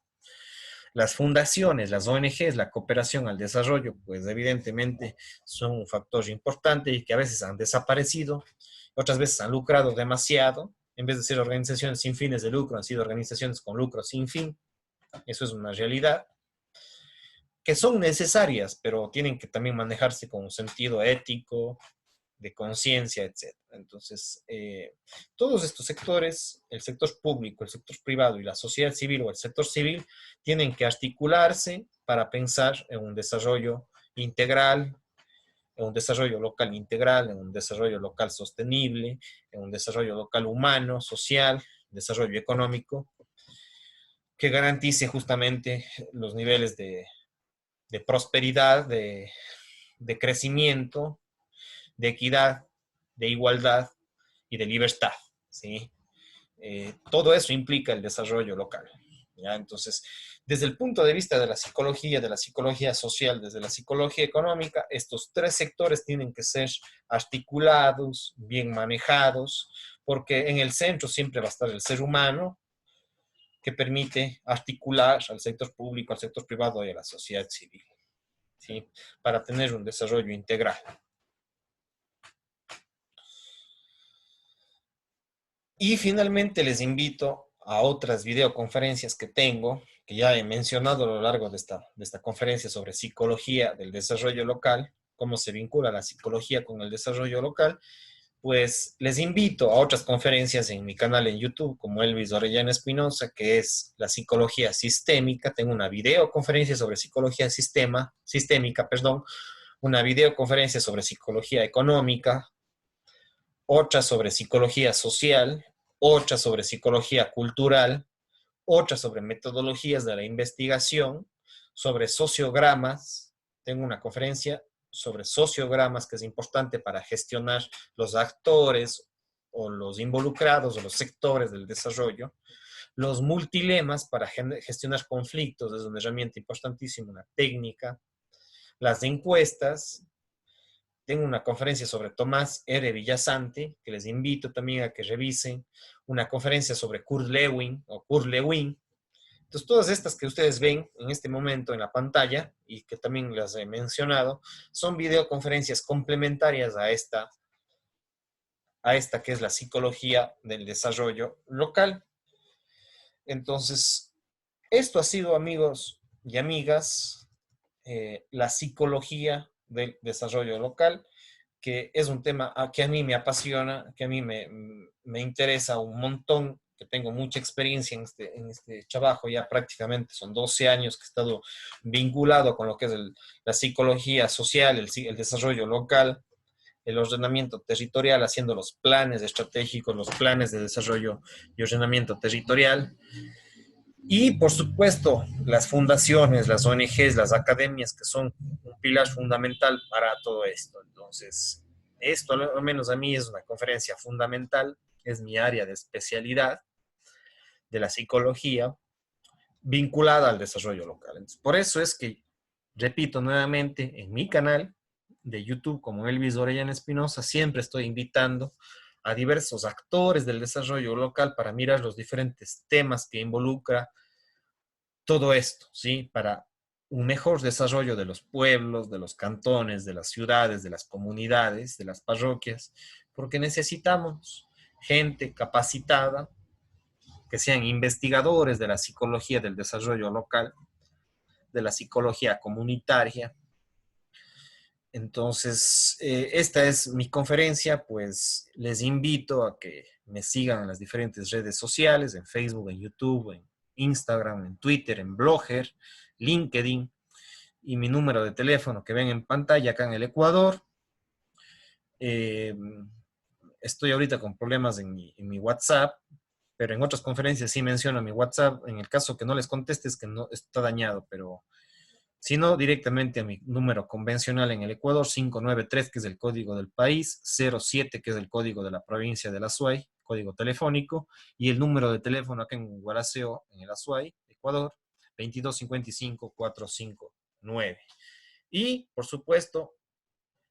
Las fundaciones, las ONGs, la cooperación al desarrollo, pues evidentemente son un factor importante y que a veces han desaparecido, otras veces han lucrado demasiado, en vez de ser organizaciones sin fines de lucro, han sido organizaciones con lucro sin fin. Eso es una realidad, que son necesarias, pero tienen que también manejarse con un sentido ético, de conciencia, etc. Entonces, todos estos sectores, el sector público, el sector privado y la sociedad civil o el sector civil, tienen que articularse para pensar en un desarrollo integral, en un desarrollo local integral, en un desarrollo local sostenible, en un desarrollo local humano, social, desarrollo económico, que garantice justamente los niveles de prosperidad, de crecimiento, de equidad, de igualdad y de libertad, ¿sí? Todo eso implica el desarrollo local, ¿ya? Entonces, desde el punto de vista de la psicología social, desde la psicología económica, estos tres sectores tienen que ser articulados, bien manejados, porque en el centro siempre va a estar el ser humano, que permite articular al sector público, al sector privado y a la sociedad civil, ¿sí? Para tener un desarrollo integral. Y finalmente les invito a otras videoconferencias que tengo, que ya he mencionado a lo largo de esta conferencia sobre psicología del desarrollo local, cómo se vincula la psicología con el desarrollo local. Pues les invito a otras conferencias en mi canal en YouTube, como Elvis Orellana Espinosa, que es la psicología sistémica. Tengo una videoconferencia sobre psicología sistémica, una videoconferencia sobre psicología económica, otra sobre psicología social, otra sobre psicología cultural, otra sobre metodologías de la investigación, sobre sociogramas. Tengo una conferencia sobre sociogramas que es importante para gestionar los actores o los involucrados o los sectores del desarrollo. Los multilemas para gestionar conflictos es una herramienta importantísima, una técnica. Las encuestas. Tengo una conferencia sobre Tomás R. Villasante, que les invito también a que revisen. Una conferencia sobre Kurt Lewin o Kurt Lewin. Entonces, todas estas que ustedes ven en este momento en la pantalla y que también las he mencionado, son videoconferencias complementarias a esta que es la psicología del desarrollo local. Entonces, esto ha sido, amigos y amigas, la psicología del desarrollo local, que es un tema que a mí me apasiona, que a mí me interesa un montón, que tengo mucha experiencia en este trabajo, ya prácticamente son 12 años que he estado vinculado con lo que es la psicología social, el desarrollo local, el ordenamiento territorial, haciendo los planes estratégicos, los planes de desarrollo y ordenamiento territorial. Y, por supuesto, las fundaciones, las ONGs, las academias, que son un pilar fundamental para todo esto. Entonces, esto, al menos a mí, es una conferencia fundamental, es mi área de especialidad de la psicología vinculada al desarrollo local. Entonces, por eso es que, repito nuevamente, en mi canal de YouTube, como Elvis Orellana Espinosa, siempre estoy invitando a diversos actores del desarrollo local para mirar los diferentes temas que involucra todo esto, ¿sí? Para un mejor desarrollo de los pueblos, de los cantones, de las ciudades, de las comunidades, de las parroquias, porque necesitamos gente capacitada, que sean investigadores de la psicología del desarrollo local, de la psicología comunitaria. Entonces, esta es mi conferencia, pues les invito a que me sigan en las diferentes redes sociales, en Facebook, en YouTube, en Instagram, en Twitter, en Blogger, LinkedIn, y mi número de teléfono que ven en pantalla acá en el Ecuador. Estoy ahorita con problemas en mi WhatsApp, pero en otras conferencias sí menciono mi WhatsApp. En el caso que no les conteste es que no está dañado, pero si no, directamente a mi número convencional en el Ecuador, 593, que es el código del país, 07, que es el código de la provincia del Azuay, código telefónico, y el número de teléfono acá en Guaraceo, en el Azuay, Ecuador, 2255-459. Y, por supuesto,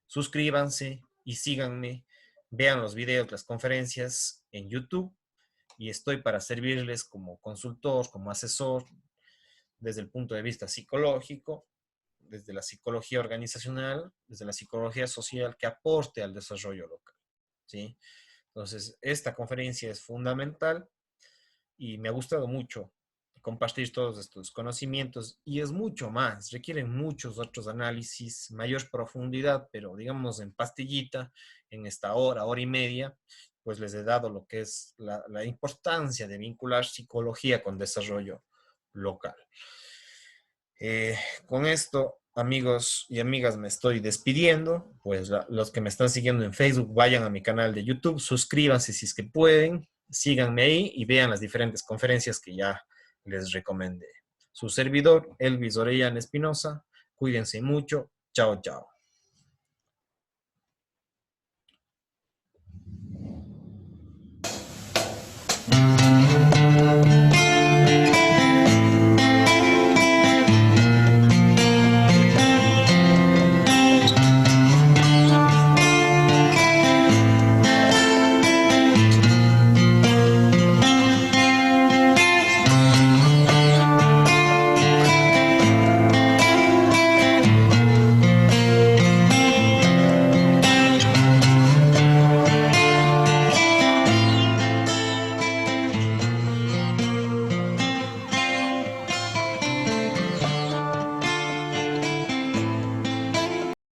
suscríbanse y síganme, vean los videos, las conferencias en YouTube, y estoy para servirles como consultor, como asesor, desde el punto de vista psicológico, desde la psicología organizacional, desde la psicología social, que aporte al desarrollo local, ¿sí? Entonces, esta conferencia es fundamental y me ha gustado mucho compartir todos estos conocimientos, y es mucho más, requieren muchos otros análisis, mayor profundidad, pero digamos en pastillita, en esta hora y media, pues les he dado lo que es la importancia de vincular psicología con desarrollo local. Con esto, amigos y amigas, me estoy despidiendo. Pues los que me están siguiendo en Facebook, vayan a mi canal de YouTube, suscríbanse si es que pueden, síganme ahí y vean las diferentes conferencias que ya les recomendé. Su servidor, Elvis Orellana Espinosa. Cuídense mucho. Chao, chao.